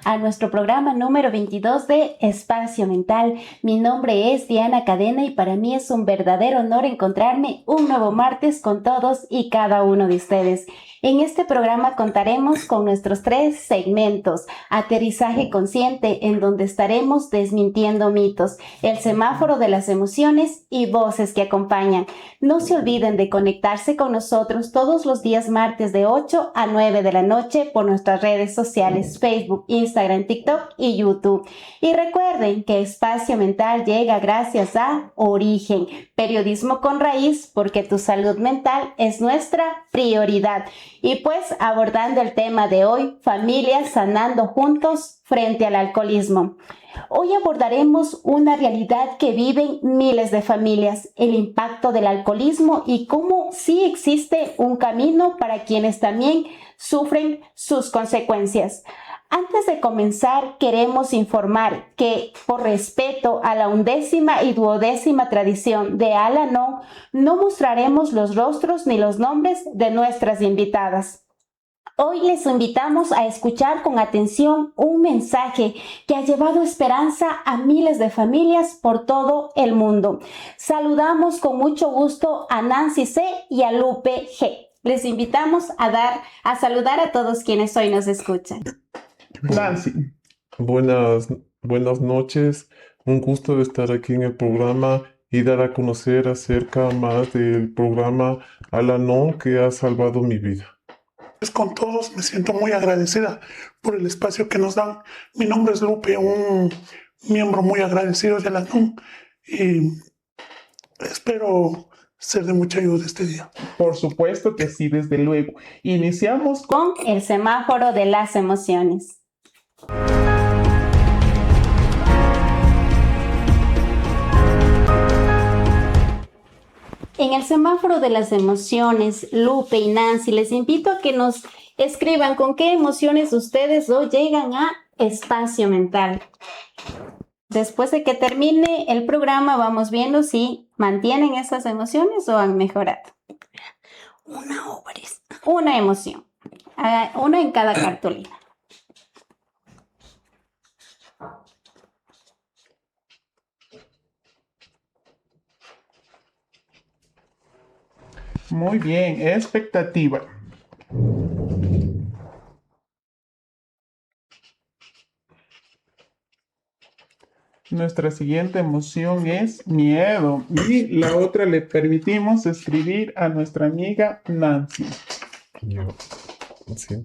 a nuestro programa número 22 de Espacio Mental. Mi nombre es Diana Cadena y para mí es un verdadero honor encontrarme un nuevo martes con todos y cada uno de ustedes. En este programa contaremos con nuestros 3 segmentos: aterrizaje consciente, en donde estaremos desmintiendo mitos, el semáforo de las emociones y voces que acompañan. No se olviden de conectarse con nosotros todos los días martes de 8 a 9 de la noche por nuestras redes sociales, Facebook, Instagram, TikTok y YouTube. Y recuerden que Espacio Mental llega gracias a Origen, periodismo con raíz, porque tu salud mental es nuestra prioridad. Y pues abordando el tema de hoy, familias sanando juntos frente al alcoholismo. Hoy abordaremos una realidad que viven miles de familias, el impacto del alcoholismo y cómo sí existe un camino para quienes también sufren sus consecuencias. Antes de comenzar, queremos informar que, por respeto a la 11ª y 12ª tradición de Al-Anon, no mostraremos los rostros ni los nombres de nuestras invitadas. Hoy les invitamos a escuchar con atención un mensaje que ha llevado esperanza a miles de familias por todo el mundo. Saludamos con mucho gusto a Nancy C. y a Lupe G. Les invitamos a saludar a todos quienes hoy nos escuchan. Nancy. Buenas noches. Un gusto de estar aquí en el programa y dar a conocer acerca más del programa Al-Anon que ha salvado mi vida. Con todos me siento muy agradecida por el espacio que nos dan. Mi nombre es Lupe, un miembro muy agradecido de Al-Anon y espero ser de mucha ayuda este día. Por supuesto que sí, desde luego. Iniciamos con el semáforo de las emociones. En el semáforo de las emociones, Lupe y Nancy, les invito a que nos escriban con qué emociones ustedes hoy llegan a Espacio Mental. Después de que termine el programa, vamos viendo si mantienen esas emociones o han mejorado. Una emoción, una en cada cartulina. muy bien, expectativa. Nuestra siguiente emoción es miedo y la otra le permitimos escribir a nuestra amiga Nancy.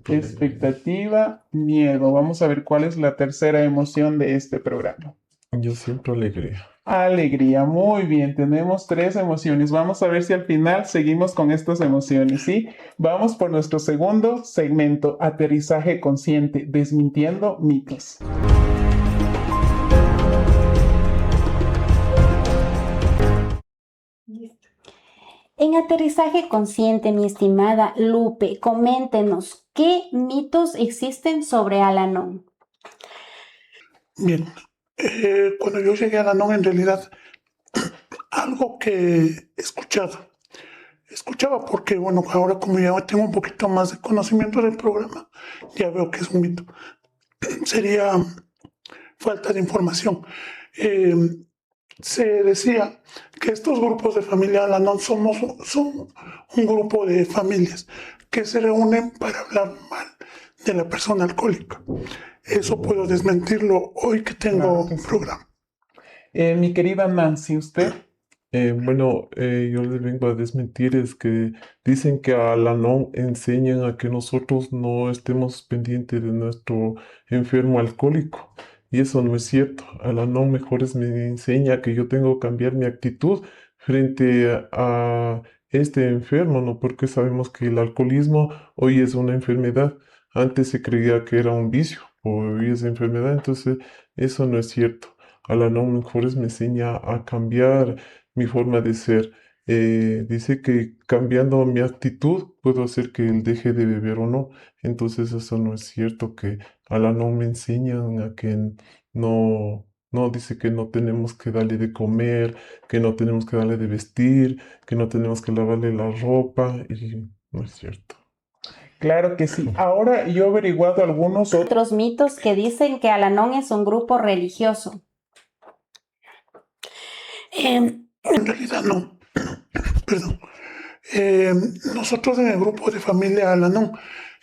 Expectativa, miedo. Vamos a ver cuál es la tercera emoción de este programa. Yo siento alegría. Alegría, muy bien, tenemos 3 emociones. Vamos a ver si al final seguimos con estas emociones, ¿sí? Vamos por nuestro segundo segmento, aterrizaje consciente, desmintiendo mitos. En aterrizaje consciente, mi estimada Lupe, coméntenos, ¿qué mitos existen sobre Al-Anon? Bien, cuando yo llegué a Al-Anon, en realidad, algo que escuchaba porque, bueno, ahora como ya tengo un poquito más de conocimiento del programa, ya veo que es un mito. Sería falta de información. Se decía que estos grupos de familia Al-Anon son un grupo de familias que se reúnen para hablar mal de la persona alcohólica. Eso puedo desmentirlo hoy que tengo un programa. Mi querida Nancy, ¿usted? Yo les vengo a desmentir es que dicen que a la no enseñan a que nosotros no estemos pendientes de nuestro enfermo alcohólico. Y eso no es cierto. A la no mejores me enseña que yo tengo que cambiar mi actitud frente a este enfermo, ¿no? Porque sabemos que el alcoholismo hoy es una enfermedad. Antes se creía que era un vicio, hoy es enfermedad, entonces eso no es cierto. A la no mejores me enseña a cambiar mi forma de ser. Dice que cambiando mi actitud puedo hacer que él deje de beber o no. Entonces eso no es cierto, que a la no me enseñan a que no, dice que no tenemos que darle de comer, que no tenemos que darle de vestir, que no tenemos que lavarle la ropa y no es cierto. Claro que sí. Ahora yo he averiguado algunos otros. Otros mitos que dicen que Al-Anon es un grupo religioso. En realidad no, perdón. Nosotros en el grupo de familia Al-Anon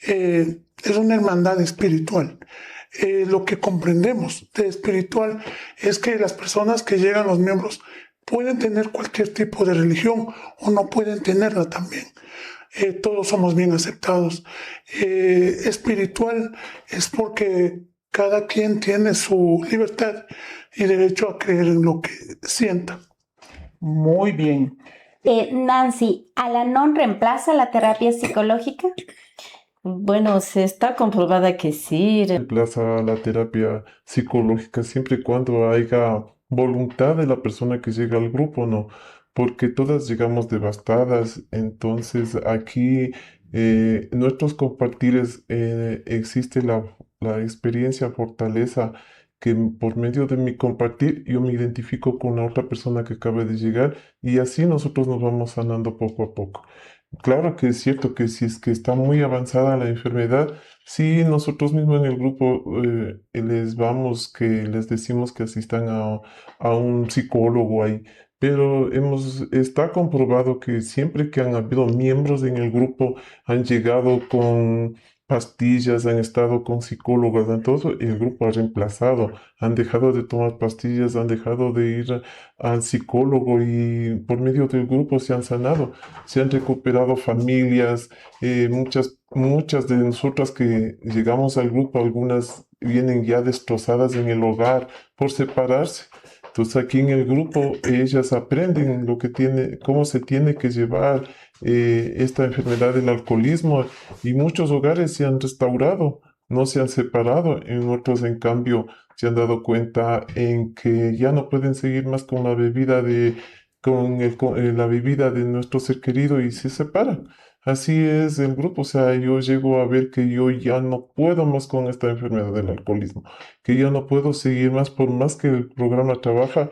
es una hermandad espiritual. Lo que comprendemos de espiritual es que las personas que llegan, los miembros, pueden tener cualquier tipo de religión o no pueden tenerla también. Todos somos bien aceptados. Espiritual es porque cada quien tiene su libertad y derecho a creer en lo que sienta. Muy bien. Nancy, ¿Al-Anon reemplaza la terapia psicológica? Bueno, se está comprobada que sí. Reemplaza la terapia psicológica siempre y cuando haya voluntad de la persona que llega al grupo, ¿no? Porque todas llegamos devastadas, entonces aquí nuestros compartires existe la experiencia, fortaleza, que por medio de mi compartir yo me identifico con la otra persona que acaba de llegar y así nosotros nos vamos sanando poco a poco. Claro que es cierto que si es que está muy avanzada la enfermedad, sí, nosotros mismos en el grupo les decimos que asistan a un psicólogo ahí, pero está comprobado que siempre que han habido miembros en el grupo han llegado con pastillas, han estado con psicólogos, entonces el grupo ha reemplazado, han dejado de tomar pastillas, han dejado de ir al psicólogo y por medio del grupo se han sanado, se han recuperado familias, muchas de nosotras que llegamos al grupo, algunas vienen ya destrozadas en el hogar por separarse. Entonces aquí en el grupo ellas aprenden cómo se tiene que llevar esta enfermedad del alcoholismo y muchos hogares se han restaurado, no se han separado, en otros en cambio se han dado cuenta en que ya no pueden seguir más con la bebida de nuestro ser querido y se separan. Así es el grupo, o sea, yo llego a ver que yo ya no puedo más con esta enfermedad del alcoholismo, que yo no puedo seguir más por más que el programa trabaja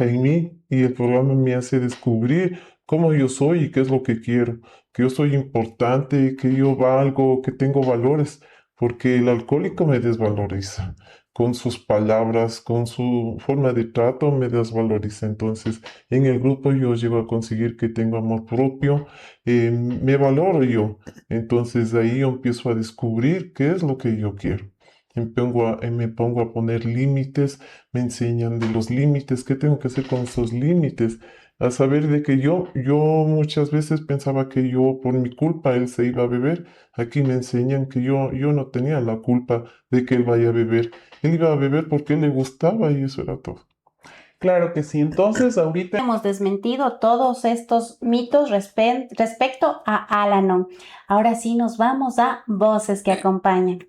en mí y el programa me hace descubrir cómo yo soy y qué es lo que quiero, que yo soy importante, que yo valgo, que tengo valores, porque el alcohólico me desvaloriza. Con sus palabras, con su forma de trato, me desvaloriza. Entonces, en el grupo yo llego a conseguir que tengo amor propio, me valoro yo. Entonces, ahí yo empiezo a descubrir qué es lo que yo quiero. Me pongo a poner límites, me enseñan de los límites, qué tengo que hacer con esos límites, a saber de que yo muchas veces pensaba que yo por mi culpa él se iba a beber. Aquí me enseñan que yo no tenía la culpa de que él vaya a beber. Él iba a beber porque él le gustaba y eso era todo. Claro que sí. Entonces, ahorita Hemos desmentido todos estos mitos respecto a Al-Anon. Ahora sí nos vamos a Voces que Acompañan.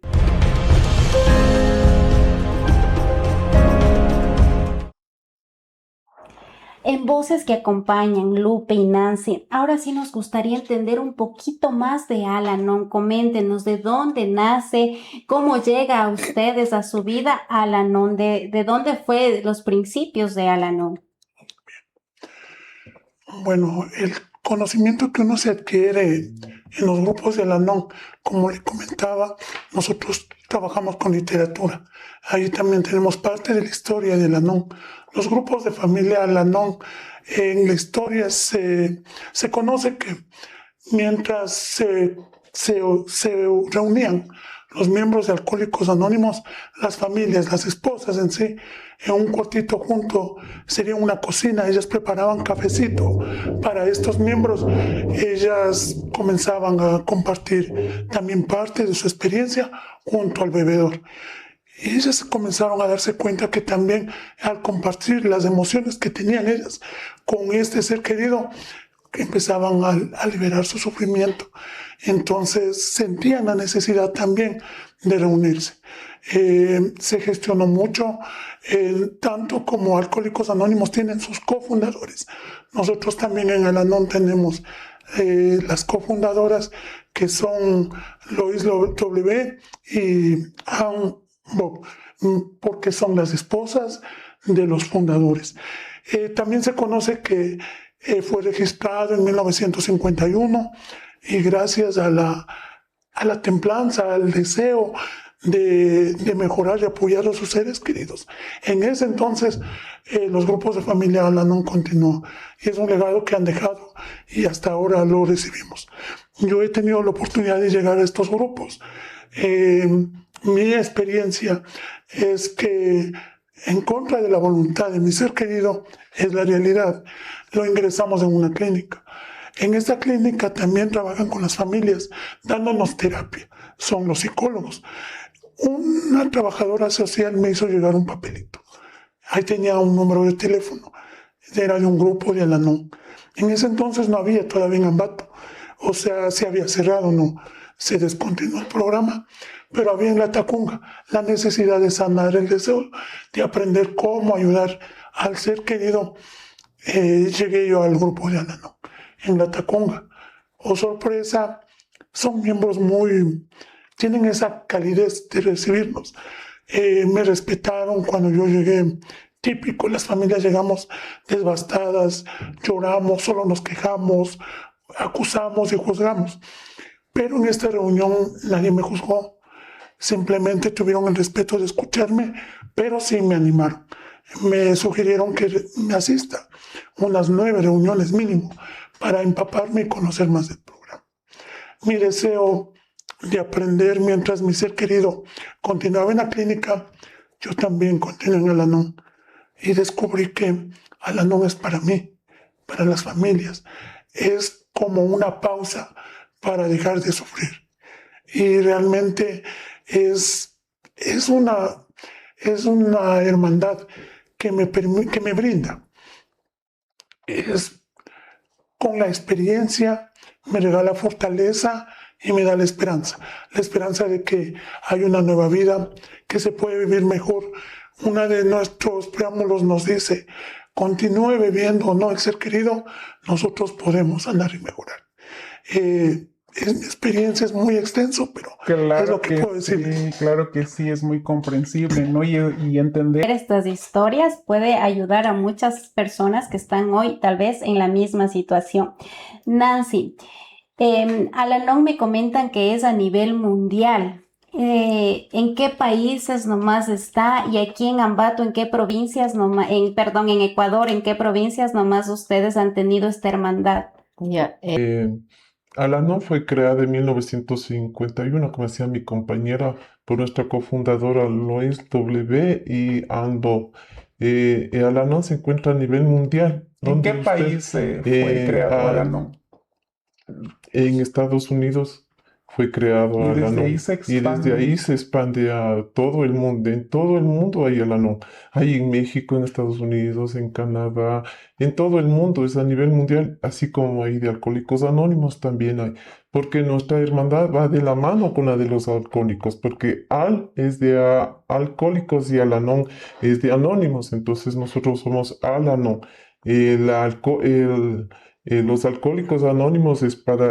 En Voces que Acompañan, Lupe y Nancy, ahora sí nos gustaría entender un poquito más de Al-Anon. Coméntenos de dónde nace, cómo llega a ustedes, a su vida, Al-Anon, de dónde fue los principios de Al-Anon. Bueno, el conocimiento que uno se adquiere en los grupos de Al-Anon, como le comentaba, nosotros trabajamos con literatura. Ahí también tenemos parte de la historia de Al-Anon. Los grupos de familia Al-Anon, en la historia se conoce que mientras se reunían los miembros de Alcohólicos Anónimos, las familias, las esposas en sí, en un cuartito junto, sería una cocina, ellas preparaban cafecito para estos miembros, ellas comenzaban a compartir también parte de su experiencia junto al bebedor. Y ellas comenzaron a darse cuenta que también al compartir las emociones que tenían ellas con este ser querido, empezaban a liberar su sufrimiento. Entonces sentían la necesidad también de reunirse. Se gestionó mucho, tanto como Alcohólicos Anónimos tienen sus cofundadores. Nosotros también en Al-Anon tenemos las cofundadoras que son Lois W. y Ann Bob, porque son las esposas de los fundadores. También se conoce que fue registrado en 1951 y gracias a la a la templanza, al deseo de mejorar y apoyar a sus seres queridos. En ese entonces, los grupos de familia Al-Anon continuó y es un legado que han dejado y hasta ahora lo recibimos. Yo he tenido la oportunidad de llegar a estos grupos. Mi experiencia es que en contra de la voluntad de mi ser querido es la realidad. Lo ingresamos en una clínica. En esta clínica también trabajan con las familias, dándonos terapia. Son los psicólogos. Una trabajadora social me hizo llegar un papelito. Ahí tenía un número de teléfono. Era de un grupo de Al-Anon. En ese entonces no había todavía en Ambato. O sea, se había cerrado, no. Se descontinuó el programa. Pero había en la Tacunga la necesidad de sanar el deseo, de aprender cómo ayudar al ser querido. Llegué yo al grupo de Al-Anon en la Tacunga. Oh, sorpresa, son miembros tienen esa calidez de recibirnos. Me respetaron cuando yo llegué. Típico, las familias llegamos devastadas, lloramos, solo nos quejamos, acusamos y juzgamos. Pero en esta reunión nadie me juzgó. Simplemente tuvieron el respeto de escucharme, pero sí me animaron. Me sugirieron que me asista unas 9 reuniones mínimo para empaparme y conocer más del programa. Mi deseo de aprender mientras mi ser querido continuaba en la clínica, yo también continué en Al-Anon y descubrí que Al-Anon es para mí, para las familias. Es como una pausa para dejar de sufrir. Y realmente es una hermandad que me brinda. Con la experiencia me regala fortaleza y me da la esperanza de que hay una nueva vida, que se puede vivir mejor. Una de nuestros preámbulos nos dice, continúe bebiendo o no el ser querido, nosotros podemos sanar y mejorar. Mi experiencia es muy extenso, pero Claro es lo que puedo sí, decir. claro que sí, es muy comprensible, ¿no? Y entender. Estas historias puede ayudar a muchas personas que están hoy tal vez en la misma situación. Nancy, Al-Anon me comentan que es a nivel mundial. ¿En qué países nomás está? Y aquí en Ambato, ¿en qué provincias nomás, en Ecuador, ¿en qué provincias nomás ustedes han tenido esta hermandad? Ya, Al-Anon fue creada en 1951, como decía mi compañera, por nuestra cofundadora Lois W. y Ando. Al-Anon se encuentra a nivel mundial. ¿En qué ¿Dónde país fue creado Al-Anon? En Estados Unidos fue creado Y desde Al-Anon. ahí se Y desde ahí expande. se expande a todo el mundo. En todo el mundo hay Al-Anon. Hay en México, en Estados Unidos, en Canadá, en todo el mundo, es a nivel mundial, así como hay de Alcohólicos Anónimos también hay. Porque nuestra hermandad va de la mano con la de los alcohólicos, porque Al es de alcohólicos y Al-Anon es de anónimos. Entonces nosotros somos Al-Anon. Los alcohólicos anónimos es para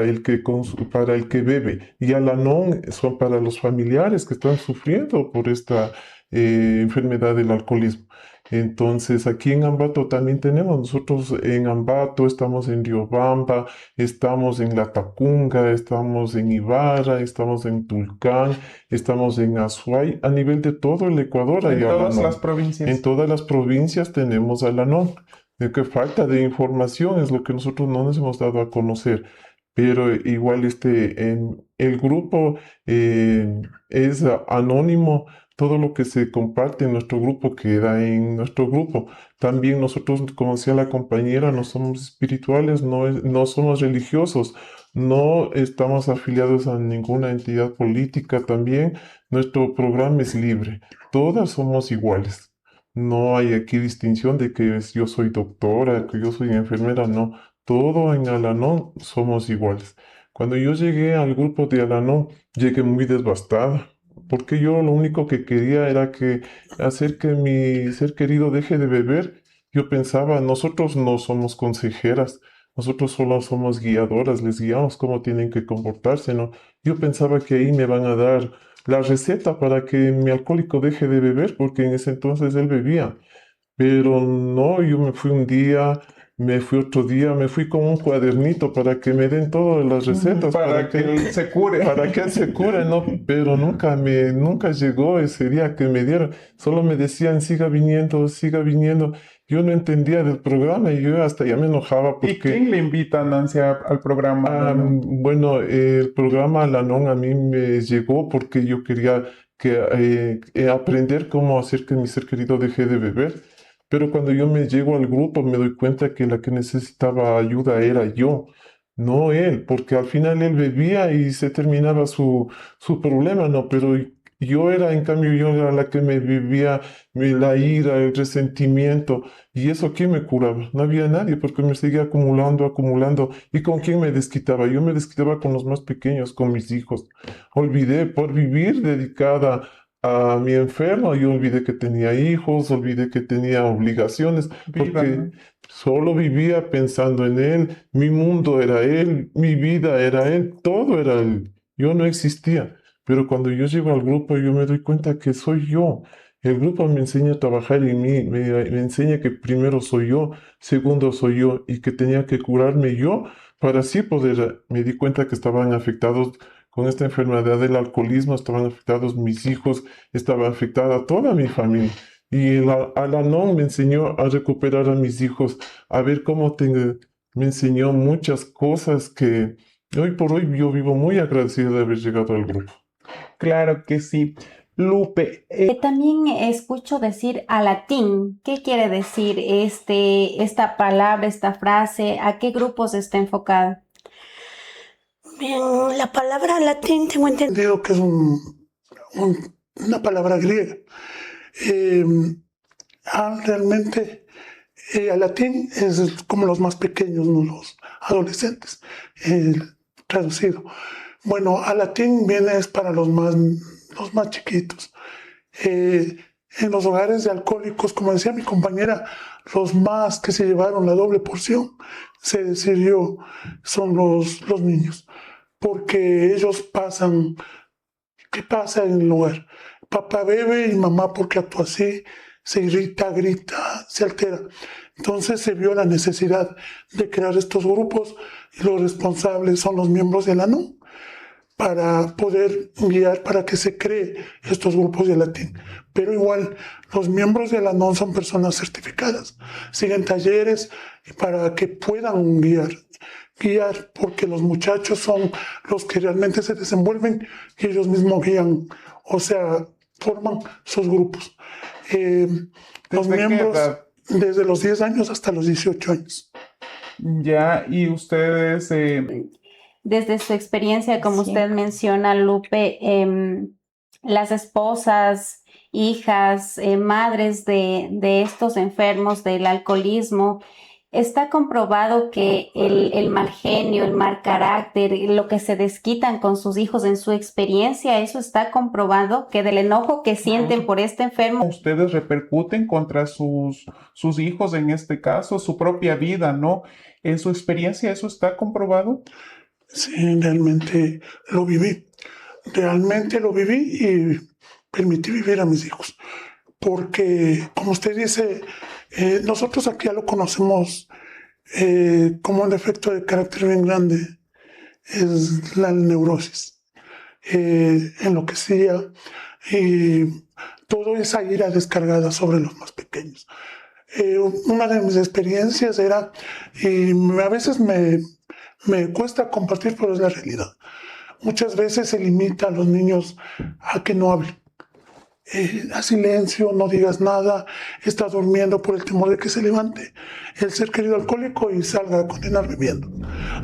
para el que bebe, y Al-Anon son para los familiares que están sufriendo por esta enfermedad del alcoholismo. Entonces, aquí en Ambato también tenemos, nosotros en Ambato estamos en Riobamba, estamos en La Tacunga, estamos en Ibarra, estamos en Tulcán, estamos en Azuay, a nivel de todo el Ecuador hay En todas Al-Anon. las En provincias. todas las provincias tenemos Al-Anon. De que falta de información es lo que nosotros no nos hemos dado a conocer. Pero igual en el grupo es anónimo. Todo lo que se comparte en nuestro grupo queda en nuestro grupo. También nosotros, como decía la compañera, no somos espirituales, no somos religiosos, no estamos afiliados a ninguna entidad política. También nuestro programa es libre. Todas somos iguales. No hay aquí distinción de que yo soy doctora, que yo soy enfermera, no. Todo en Al-Anon somos iguales. Cuando yo llegué al grupo de Al-Anon, llegué muy devastada, porque yo lo único que quería era hacer que mi ser querido deje de beber. Yo pensaba, nosotros no somos consejeras, nosotros solo somos guiadoras, les guiamos cómo tienen que comportarse, ¿no? Yo pensaba que ahí me van a dar la receta para que mi alcohólico deje de beber, porque en ese entonces él bebía. Pero no, yo me fui un día, me fui otro día, me fui con un cuadernito para que me den todas las recetas, Para que él se cure. para que él se cure, ¿no? Pero nunca llegó ese día que me dieron. Solo me decían, siga viniendo, siga viniendo. Yo no entendía del programa y yo hasta ya me enojaba ¿Y porque... quién le invita a Nancy al programa? Bueno, el programa Alanon a mí me llegó porque yo quería aprender cómo hacer que mi ser querido deje de beber. Pero cuando yo me llego al grupo me doy cuenta que la que necesitaba ayuda era yo, no él, porque al final él bebía y se terminaba su problema, ¿no? Pero yo era, en cambio, yo era la que me vivía la ira, el resentimiento, y eso ¿quién me curaba? No había nadie, porque me seguía acumulando, acumulando. ¿Y con quién me desquitaba? Yo me desquitaba con los más pequeños, con mis hijos. Olvidé, por vivir dedicada a mi enfermo, yo olvidé que tenía hijos, olvidé que tenía obligaciones, Vida, porque ¿no? solo vivía pensando en él, mi mundo era él, mi vida era él, todo era él, yo no existía. Pero cuando yo llego al grupo, yo me doy cuenta que soy yo. El grupo me enseña a trabajar en mí, me enseña que primero soy yo, segundo soy yo, y que tenía que curarme yo para así poder. Me di cuenta que estaban afectados con esta enfermedad del alcoholismo, estaban afectados mis hijos, estaba afectada toda mi familia. Y el Al-Anon me enseñó a recuperar a mis hijos, a ver me enseñó muchas cosas que hoy por hoy yo vivo muy agradecido de haber llegado al grupo. Claro que sí. Lupe, También escucho decir a latín. ¿Qué quiere decir esta palabra, esta frase? ¿A qué grupos está enfocada? Bien, la palabra latín tengo entendido que es una palabra griega. Eh, realmente al latín es como los más pequeños, no los adolescentes, traducido. Bueno, al latín viene es para los más chiquitos. En los hogares de alcohólicos, como decía mi compañera, los más que se llevaron la doble porción, se decidió, son los niños, porque ellos pasan. ¿Qué pasa en el hogar? Papá bebe y mamá, porque actúa así, se irrita, grita, se altera. Entonces se vio la necesidad de crear estos grupos y los responsables son los miembros de la ANON para poder guiar para que se cree estos grupos de latín. Pero igual, los miembros de la ANON son personas certificadas, siguen talleres para que puedan guiar, porque los muchachos son los que realmente se desenvuelven y ellos mismos guían, o sea, forman sus grupos. Los ¿desde qué miembros edad? desde los 10 años hasta los 18 años. Ya, y ustedes, Desde su experiencia, como Sí. usted menciona, Lupe, las esposas, hijas, madres de estos enfermos del alcoholismo, está comprobado que el mal genio, el mal carácter, lo que se desquitan con sus hijos en su experiencia, eso está comprobado, que del enojo que sienten por este enfermo, ustedes repercuten contra sus hijos, en este caso, su propia vida, ¿no? En su experiencia, ¿eso está comprobado? Sí, realmente lo viví. Realmente lo viví y permití vivir a mis hijos. Porque, como usted dice, nosotros aquí ya lo conocemos como un defecto de carácter bien grande, es la neurosis. Enloquecía y toda esa ira descargada sobre los más pequeños. Una de mis experiencias era, y a veces me cuesta compartir, pero es la realidad. Muchas veces se limita a los niños a que no hablen. A silencio, no digas nada, está durmiendo por el temor de que se levante el ser querido alcohólico y salga a continuar bebiendo.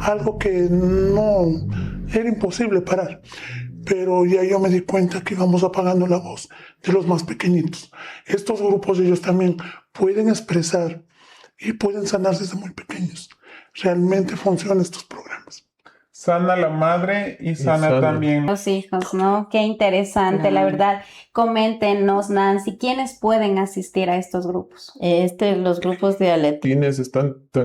Algo que no era imposible parar. Pero ya yo me di cuenta que íbamos apagando la voz de los más pequeñitos. Estos grupos ellos también pueden expresar y pueden sanar desde muy pequeños. Realmente funcionan estos programas. Sana la madre y sana sana. también. los hijos, ¿no? Qué interesante, la verdad. Coméntenos, Nancy, ¿quiénes pueden asistir a estos grupos? Los grupos de Alatín. Tienes,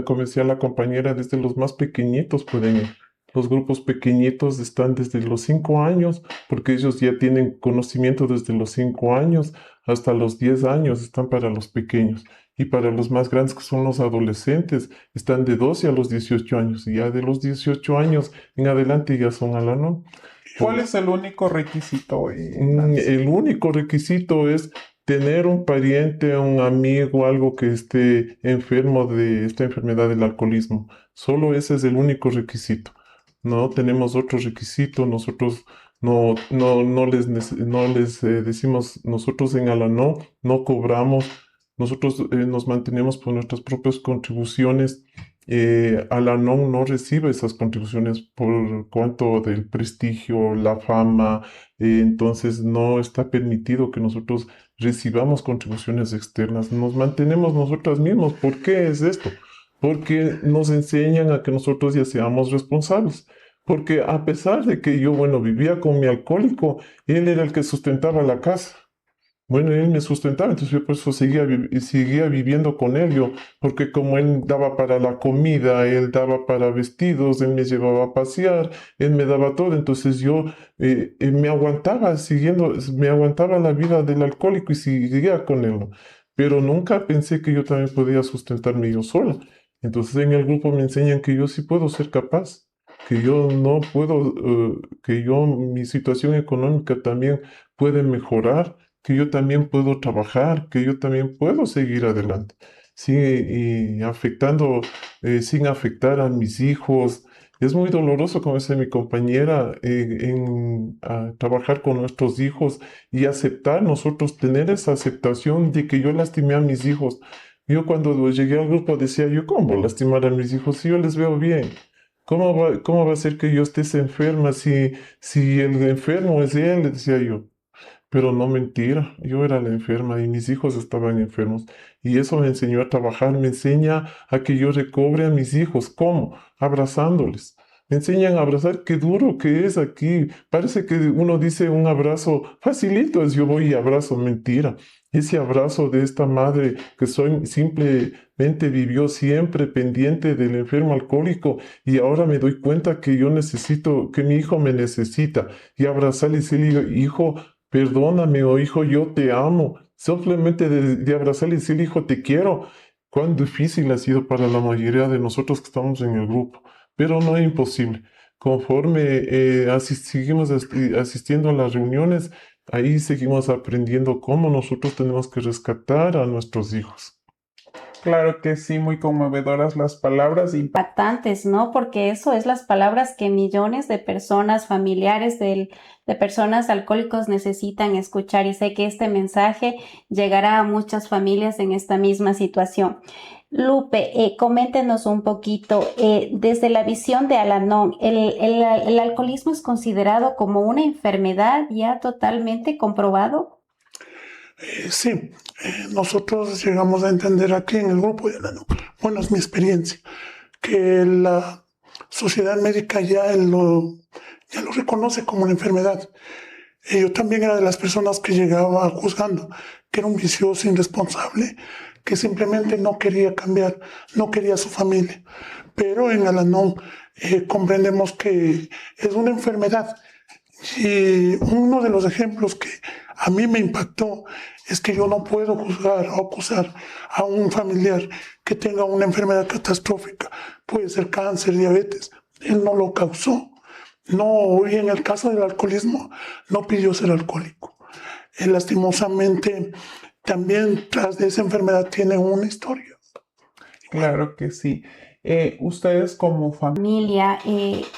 como decía la compañera, desde los más pequeñitos pueden ir. Los grupos pequeñitos están desde los 5 años, porque ellos ya tienen conocimiento desde los 5 años, hasta los 10 años están para los pequeños. Y para los más grandes, que son los adolescentes, están de 12 a los 18 años. Y ya de los 18 años en adelante ya son Al-Anon. ¿Cuál es el único requisito? El único requisito es tener un pariente, un amigo, algo que esté enfermo de esta enfermedad del alcoholismo. Solo ese es el único requisito. No tenemos otro requisito. Nosotros no les decimos, nosotros en Al-Anon no cobramos. Nosotros nos mantenemos por nuestras propias contribuciones. Al-Anon no recibe esas contribuciones por cuanto del prestigio, la fama. Entonces no está permitido que nosotros recibamos contribuciones externas. Nos mantenemos nosotros mismos. ¿Por qué es esto? Porque nos enseñan a que nosotros ya seamos responsables. Porque a pesar de que yo, bueno, vivía con mi alcohólico, él era el que sustentaba la casa. Bueno, él me sustentaba, entonces yo por eso seguía viviendo con él, yo, porque como él daba para la comida, él daba para vestidos, él me llevaba a pasear, él me daba todo, entonces yo me aguantaba la vida del alcohólico y seguía con él, ¿no? Pero nunca pensé que yo también podía sustentarme yo sola. Entonces en el grupo me enseñan que yo sí puedo ser capaz, que yo no puedo, mi situación económica también puede mejorar, que yo también puedo trabajar, que yo también puedo seguir adelante, sí, y sin afectar a mis hijos. Es muy doloroso, como dice mi compañera, trabajar con nuestros hijos y aceptar nosotros, tener esa aceptación de que yo lastimé a mis hijos. Yo cuando llegué al grupo decía yo, ¿cómo lastimar a mis hijos si yo les veo bien? ¿Cómo va a ser que yo esté enferma si el enfermo es él? Le decía yo. Pero no, mentira, yo era la enferma y mis hijos estaban enfermos. Y eso me enseñó a trabajar, me enseña a que yo recobre a mis hijos. ¿Cómo? Abrazándoles. Me enseñan a abrazar, qué duro que es aquí. Parece que uno dice un abrazo facilito, es yo voy y abrazo, mentira. Ese abrazo de esta madre que simplemente vivió siempre pendiente del enfermo alcohólico y ahora me doy cuenta que yo necesito, que mi hijo me necesita y abrazarle y decirle, hijo, perdóname, o hijo, yo te amo. Simplemente de abrazarle y decirle, hijo, te quiero. Cuán difícil ha sido para la mayoría de nosotros que estamos en el grupo, pero no es imposible. Conforme seguimos asistiendo a las reuniones, ahí seguimos aprendiendo cómo nosotros tenemos que rescatar a nuestros hijos. Claro que sí, muy conmovedoras las palabras y Impactantes, ¿no? Porque eso es las palabras que millones de personas, familiares de personas alcohólicos necesitan escuchar y sé que este mensaje llegará a muchas familias en esta misma situación. Lupe, coméntenos un poquito, desde la visión de Al-Anon, ¿el alcoholismo es considerado como una enfermedad ya totalmente comprobado? Sí, nosotros llegamos a entender aquí en el grupo de Al-Anon, bueno, es mi experiencia, que la sociedad médica ya lo reconoce como una enfermedad. Yo también era de las personas que llegaba juzgando que era un vicioso irresponsable, que simplemente no quería cambiar, no quería su familia. Pero en Al-Anon comprendemos que es una enfermedad. Y uno de los ejemplos que a mí me impactó es que yo no puedo juzgar o acusar a un familiar que tenga una enfermedad catastrófica, puede ser cáncer, diabetes. Él no lo causó. No, y en el caso del alcoholismo, no pidió ser alcohólico. Lastimosamente, también tras de esa enfermedad tiene una historia. claro que sí. Ustedes como familia,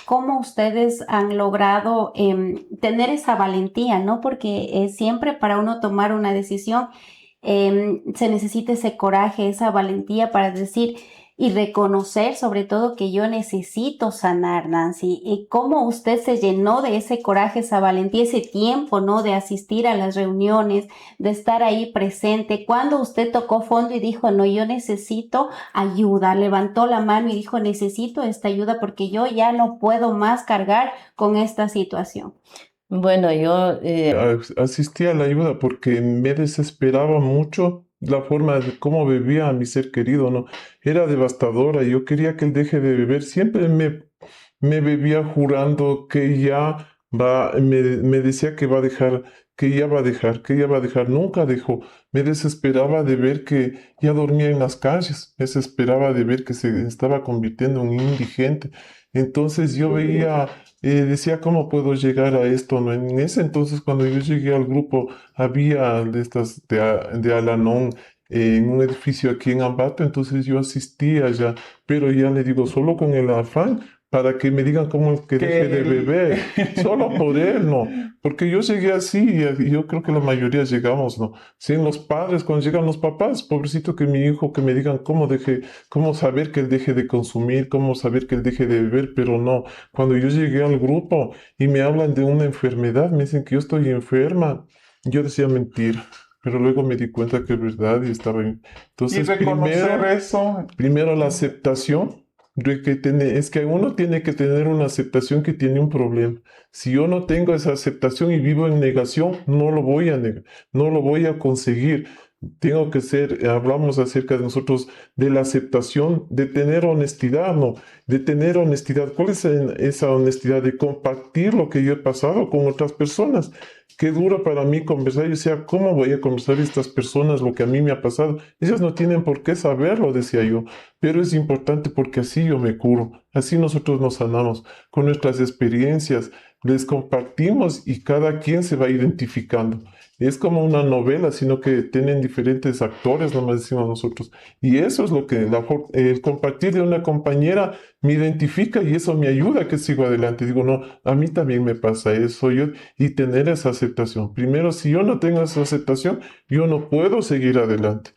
¿Cómo ustedes han logrado tener esa valentía, ¿no? Porque siempre para uno tomar una decisión se necesita ese coraje, esa valentía para decir y reconocer sobre todo que yo necesito sanar, Nancy. ¿Y cómo usted se llenó de ese coraje, esa valentía, ese tiempo, ¿no? De asistir a las reuniones, de estar ahí presente? Cuando usted tocó fondo y dijo, no, yo necesito ayuda, levantó la mano y dijo, necesito esta ayuda porque yo ya no puedo más cargar con esta situación. Bueno, yo Asistí a la ayuda porque me desesperaba mucho la forma de cómo bebía a mi ser querido, ¿no? Era devastadora. Yo quería que él deje de beber. Siempre me bebía jurando que ya me decía que va a dejar que ya va a dejar, que ya va a dejar. Nunca dejó. Me desesperaba de ver que ya dormía en las calles, me desesperaba de ver que se estaba convirtiendo en un indigente. Entonces yo veía, decía, ¿cómo puedo llegar a esto? ¿No? En ese entonces, cuando yo llegué al grupo, había de estas de Al-Anon en un edificio aquí en Ambato, entonces yo asistía ya, pero ya le digo, solo con el afán para que me digan cómo que deje de beber, solo por él, ¿no? Porque yo llegué así y yo creo que la mayoría llegamos, ¿no? Sin los padres, cuando llegan los papás, pobrecito que mi hijo, que me digan cómo deje, cómo saber que él deje de consumir, cómo saber que él deje de beber, pero no. Cuando yo llegué al grupo y me hablan de una enfermedad, me dicen que yo estoy enferma, yo decía mentira. Pero luego me di cuenta que es verdad y estaba bien. Y Entonces, reconocer eso, primero la aceptación de que es que uno tiene que tener una aceptación que tiene un problema. Si yo no tengo esa aceptación y vivo en negación, no lo voy a no lo voy a conseguir. Tengo que ser, hablamos acerca de nosotros, de la aceptación, de tener honestidad, ¿no? De tener honestidad. ¿Cuál es esa honestidad? De compartir lo que yo he pasado con otras personas. Qué duro para mí conversar. Yo decía, ¿cómo voy a conversar a estas personas lo que a mí me ha pasado? Ellas no tienen por qué saberlo, decía yo, pero es importante porque así yo me curo, así nosotros nos sanamos con nuestras experiencias, les compartimos y cada quien se va identificando. Es como una novela, sino que tienen diferentes actores, nomás decimos nosotros. Y eso es lo que el compartir de una compañera me identifica y eso me ayuda a que siga adelante. Digo, no, a mí también me pasa eso yo, y tener esa aceptación. Primero, si yo no tengo esa aceptación, yo no puedo seguir adelante.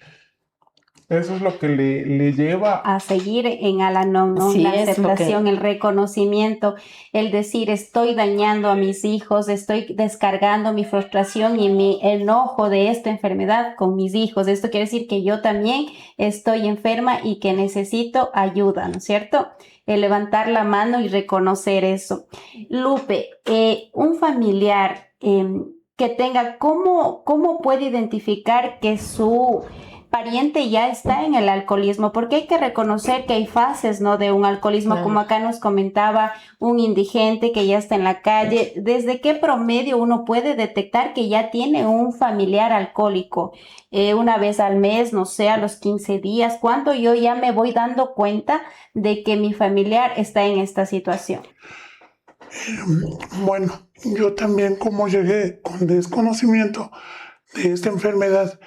eso es lo que le lleva a seguir en Al-Anon, ¿no? Sí, La es lo que- aceptación, el reconocimiento, el decir estoy dañando a mis hijos, estoy descargando mi frustración y mi enojo de esta enfermedad con mis hijos. Esto quiere decir que yo también estoy enferma y que necesito ayuda, ¿no es cierto? El levantar la mano y reconocer eso. Lupe, un familiar que tenga, ¿cómo puede identificar que su pariente ya está en el alcoholismo? Porque hay que reconocer que hay fases, ¿no? De un alcoholismo, Claro. como acá nos comentaba un indigente que ya está en la calle. ¿Desde qué promedio uno puede detectar que ya tiene un familiar alcohólico? Una vez al mes, no sé, a los 15 días. ¿Cuándo yo ya me voy dando cuenta de que mi familiar está en esta situación? Bueno, yo también como llegué con desconocimiento de esta enfermedad,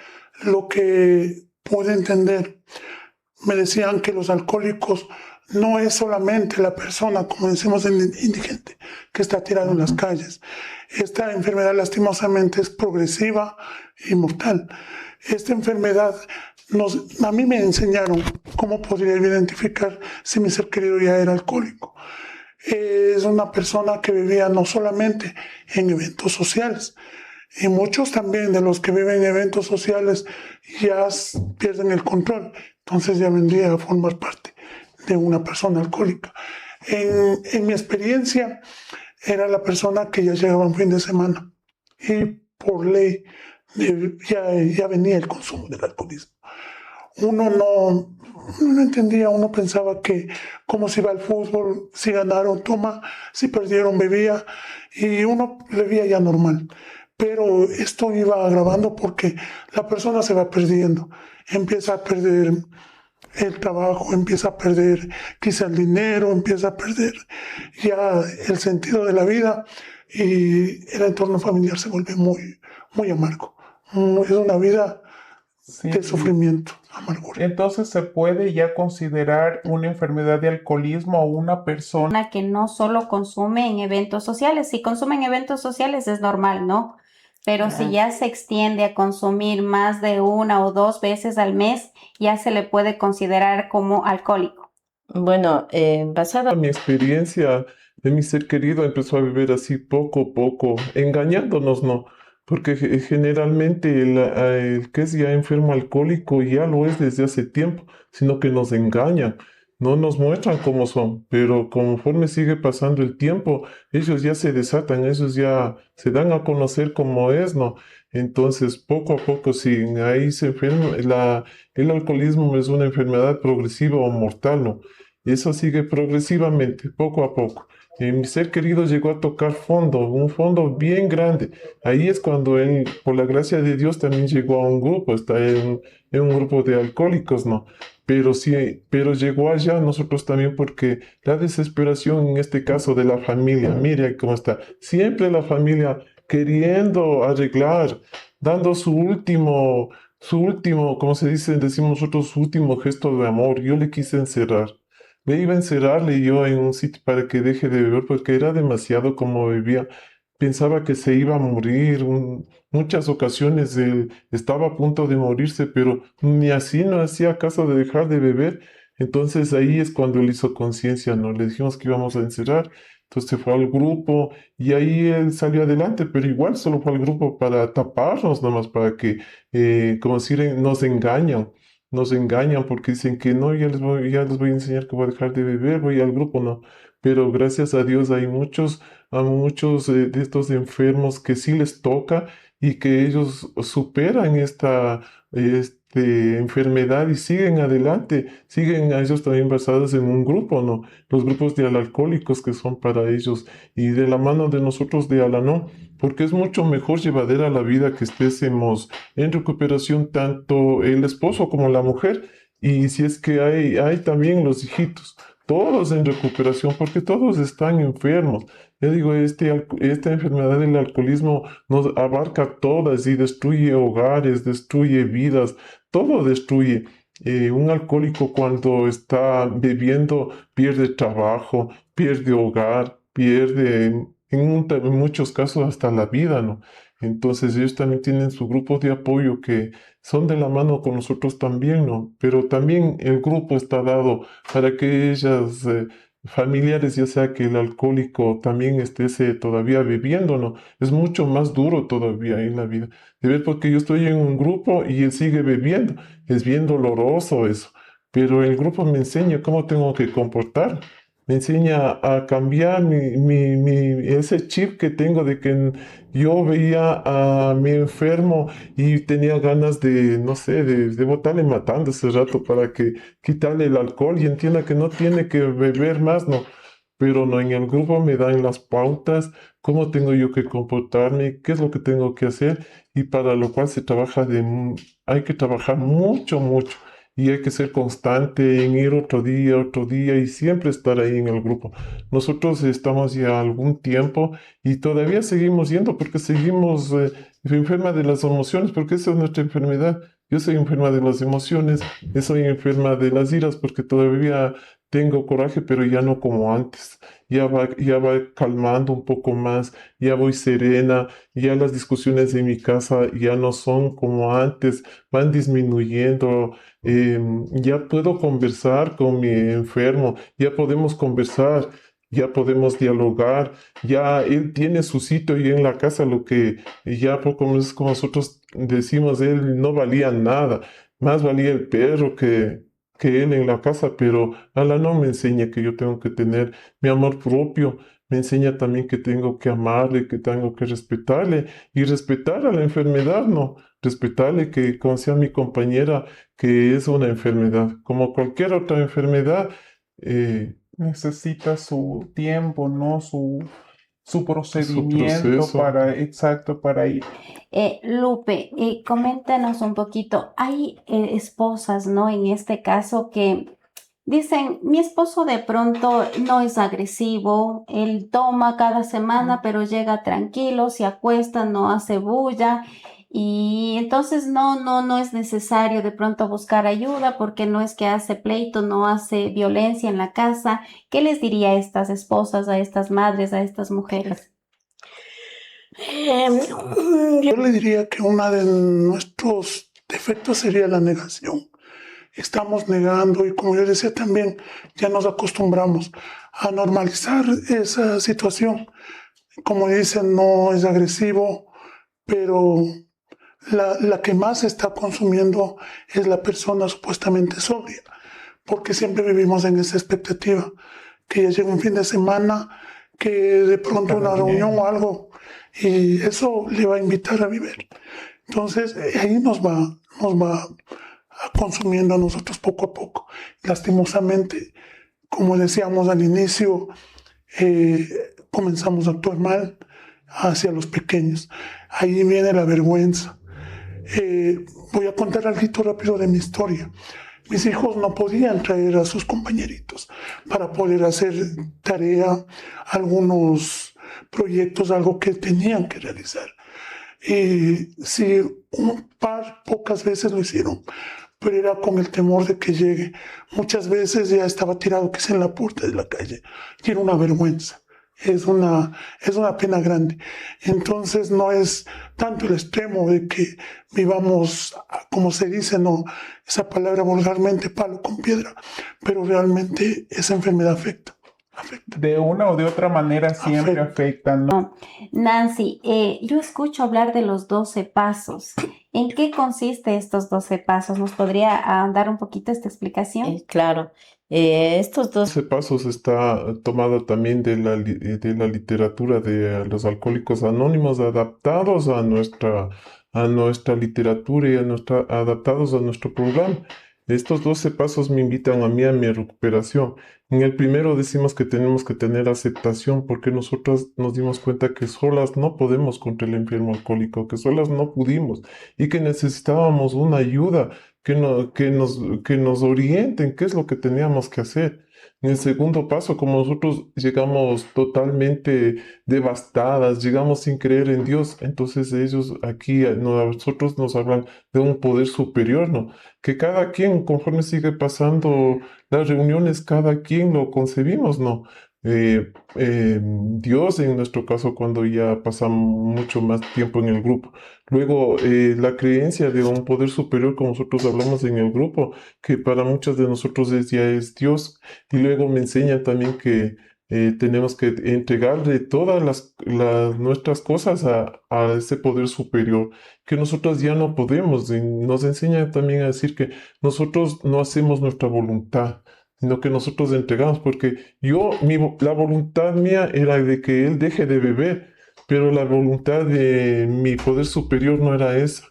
lo que pude entender, me decían que los alcohólicos no es solamente la persona, como decimos el indigente, que está tirado en las calles. Esta enfermedad lastimosamente es progresiva y mortal. Esta enfermedad a mí me enseñaron cómo podría identificar si mi ser querido ya era alcohólico. Es una persona que vivía no solamente en eventos sociales, y muchos también de los que viven en eventos sociales ya pierden el control, entonces ya vendría a formar parte de una persona alcohólica. En mi experiencia era la persona que ya llegaba un fin de semana y por ley ya venía el consumo del alcoholismo. Uno no entendía, uno pensaba que como si iba al fútbol, si ganaron, toma, si perdieron, bebía, y uno le veía ya normal. Pero esto iba agravando porque la persona se va perdiendo, empieza a perder el trabajo, empieza a perder quizá el dinero, empieza a perder ya el sentido de la vida y el entorno familiar se vuelve muy amargo. Es una vida sí, de sufrimiento, amargura. entonces se puede ya considerar una enfermedad de alcoholismo o una persona Que no solo consume en eventos sociales. Si consume en eventos sociales es normal, ¿no? Pero si ya se extiende a consumir más de 1 o 2 veces al mes, ya se le puede considerar como alcohólico. Bueno, basado Mi experiencia de mi ser querido empezó a beber así poco a poco, engañándonos, ¿no? Porque generalmente el que es ya enfermo alcohólico ya lo es desde hace tiempo, sino que nos engañan, no nos muestran cómo son, pero conforme sigue pasando el tiempo, ellos ya se desatan, ellos ya se dan a conocer cómo es, ¿no? Entonces, poco a poco, sí, ahí se enferma, el alcoholismo es una enfermedad progresiva o mortal, ¿no? Y eso sigue progresivamente, poco a poco. Mi ser querido llegó a tocar fondo, un fondo bien grande. Ahí es cuando él, por la gracia de Dios, también llegó a un grupo, está en un grupo de alcohólicos, ¿no? Pero sí, pero llegó allá nosotros también porque la desesperación en este caso de la familia, mira cómo está, siempre la familia queriendo arreglar, dando su último, como se dice, decimos nosotros, su último gesto de amor. Yo le quise encerrar. Le iba a encerrarle yo en un sitio para que deje de beber porque era demasiado como bebía. Pensaba que se iba a morir. Muchas ocasiones él estaba a punto de morirse, pero ni así no hacía caso de dejar de beber. Entonces ahí es cuando él hizo conciencia, ¿no? Le dijimos que íbamos a encerrar. Entonces se fue al grupo y ahí él salió adelante, pero igual solo fue al grupo para taparnos, nomás para que, como decir, nos engañan porque dicen que no, ya les voy a enseñar que voy a dejar de beber, voy al grupo, no. Pero gracias a Dios hay a muchos de estos enfermos que sí les toca y que ellos superan enfermedad y siguen adelante, siguen a ellos también basados en un grupo, ¿no? Los grupos de alcohólicos que son para ellos y de la mano de nosotros de Alanón, porque es mucho mejor llevadera la vida que estésemos en recuperación tanto el esposo como la mujer y si es que hay también los hijitos, todos en recuperación porque todos están enfermos. Yo digo, esta enfermedad del alcoholismo nos abarca todas y destruye hogares, destruye vidas, todo destruye. Un alcohólico cuando está bebiendo pierde trabajo, pierde hogar, pierde en muchos casos hasta la vida, ¿no? Entonces ellos también tienen su grupo de apoyo que son de la mano con nosotros también, ¿no? Pero también el grupo está dado para que ellas, familiares, ya sea que el alcohólico también esté todavía bebiendo, ¿no? Es mucho más duro todavía en la vida. De ver porque yo estoy en un grupo y él sigue bebiendo. Es bien doloroso eso. Pero el grupo me enseña cómo tengo que comportar. Me enseña a cambiar ese chip que tengo de que yo veía a mi enfermo y tenía ganas de, no sé, de botarle matando ese rato para que quitarle el alcohol y entienda que no tiene que beber más, ¿no? Pero no, en el grupo me dan las pautas, cómo tengo yo que comportarme, qué es lo que tengo que hacer y para lo cual hay que trabajar mucho, mucho y hay que ser constante en ir otro día y siempre estar ahí en el grupo. Nosotros estamos ya algún tiempo y todavía seguimos yendo porque seguimos enferma de las emociones, porque esa es nuestra enfermedad. Yo soy enferma de las emociones, yo soy enferma de las iras porque todavía tengo coraje, pero ya no como antes. Ya va calmando un poco más, ya voy serena, ya las discusiones en mi casa ya no son como antes, van disminuyendo. Ya puedo conversar con mi enfermo, ya podemos conversar, ya podemos dialogar, ya él tiene su sitio y en la casa lo que ya como es como nosotros decimos, él no valía nada, más valía el perro que él en la casa, pero Ala no me enseña que yo tengo que tener mi amor propio, me enseña también que tengo que amarle, que tengo que respetarle y respetar a la enfermedad, ¿no? Respetarle que como sea mi compañera, que es una enfermedad, como cualquier otra enfermedad, Necesita su tiempo, ¿no? Su su procedimiento proceso. para, exacto, para ir. Lupe, coméntanos un poquito. Hay esposas, ¿no? En este caso que dicen, mi esposo de pronto no es agresivo, él toma cada semana, pero llega tranquilo, se acuesta, no hace bulla. Y entonces no es necesario de pronto buscar ayuda porque no es que hace pleito, no hace violencia en la casa. ¿Qué les diría a estas esposas, a estas madres, a estas mujeres? Yo le diría que uno de nuestros defectos sería la negación. Estamos negando y como yo decía también, ya nos acostumbramos a normalizar esa situación. Como dicen, no es agresivo, pero la que más está consumiendo es la persona supuestamente sobria, porque siempre vivimos en esa expectativa, que ya llega un fin de semana, que de pronto una reunión o algo, y eso le va a invitar a beber. Entonces, ahí nos va consumiendo a nosotros poco a poco. Lastimosamente, como decíamos al inicio, comenzamos a actuar mal hacia los pequeños. Ahí viene la vergüenza. Voy a contar algo rápido de mi historia. Mis hijos no podían traer a sus compañeritos para poder hacer tarea, algunos proyectos, algo que tenían que realizar. Y sí, pocas veces lo hicieron, pero era con el temor de que llegue. Muchas veces ya estaba tirado quizá en la puerta de la calle y era una vergüenza. Es una pena grande. Entonces no es tanto el extremo de que vivamos, como se dice, no, esa palabra vulgarmente, palo con piedra, pero realmente esa enfermedad afecta. De una o de otra manera siempre afecta, ¿no? Nancy, yo escucho hablar de los 12 pasos. ¿En qué consiste estos 12 pasos? ¿Nos podría dar un poquito esta explicación? Claro, estos dos 12 pasos está tomado también de de la literatura de los alcohólicos anónimos, adaptados a nuestra literatura y adaptados a nuestro programa. Estos 12 pasos me invitan a mí a mi recuperación. En el primero decimos que tenemos que tener aceptación porque nosotros nos dimos cuenta que solas no podemos contra el enfermo alcohólico, que solas no pudimos y que necesitábamos una ayuda que nos orienten qué es lo que teníamos que hacer. En el segundo paso, como nosotros llegamos totalmente devastadas, llegamos sin creer en Dios, entonces ellos aquí a nosotros nos hablan de un poder superior, ¿no? Que cada quien, conforme sigue pasando las reuniones, cada quien lo concebimos, ¿no? Dios, en nuestro caso, cuando ya pasamos mucho más tiempo en el grupo. Luego, la creencia de un poder superior, como nosotros hablamos en el grupo, que para muchos de nosotros ya es Dios. Y luego me enseña también que tenemos que entregarle todas nuestras cosas a ese poder superior, que nosotros ya no podemos. Y nos enseña también a decir que nosotros no hacemos nuestra voluntad, sino que nosotros entregamos, porque la voluntad mía era de que él deje de beber, pero la voluntad de mi poder superior no era esa.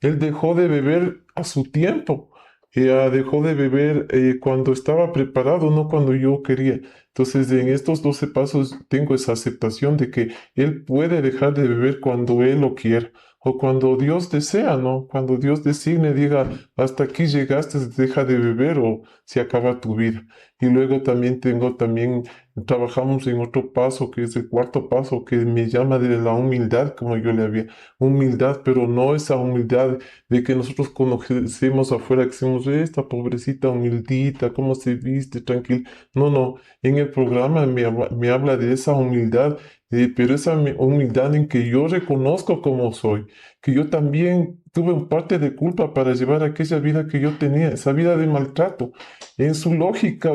Él dejó de beber a su tiempo. Dejó de beber cuando estaba preparado, no cuando yo quería. Entonces, en estos 12 pasos tengo esa aceptación de que Él puede dejar de beber cuando Él lo quiera o cuando Dios desea, ¿no? Cuando Dios designe, diga, hasta aquí llegaste, deja de beber o se acaba tu vida. Y luego trabajamos en otro paso, que es el cuarto paso, que me llama de la humildad, como yo le había, humildad, pero no esa humildad de que nosotros conocemos afuera, que decimos, esta pobrecita humildita, cómo se viste, tranquila. No, no, en el programa me habla de esa humildad, pero esa humildad en que yo reconozco cómo soy, que yo también tuve un parte de culpa para llevar aquella vida que yo tenía, esa vida de maltrato. En su lógica,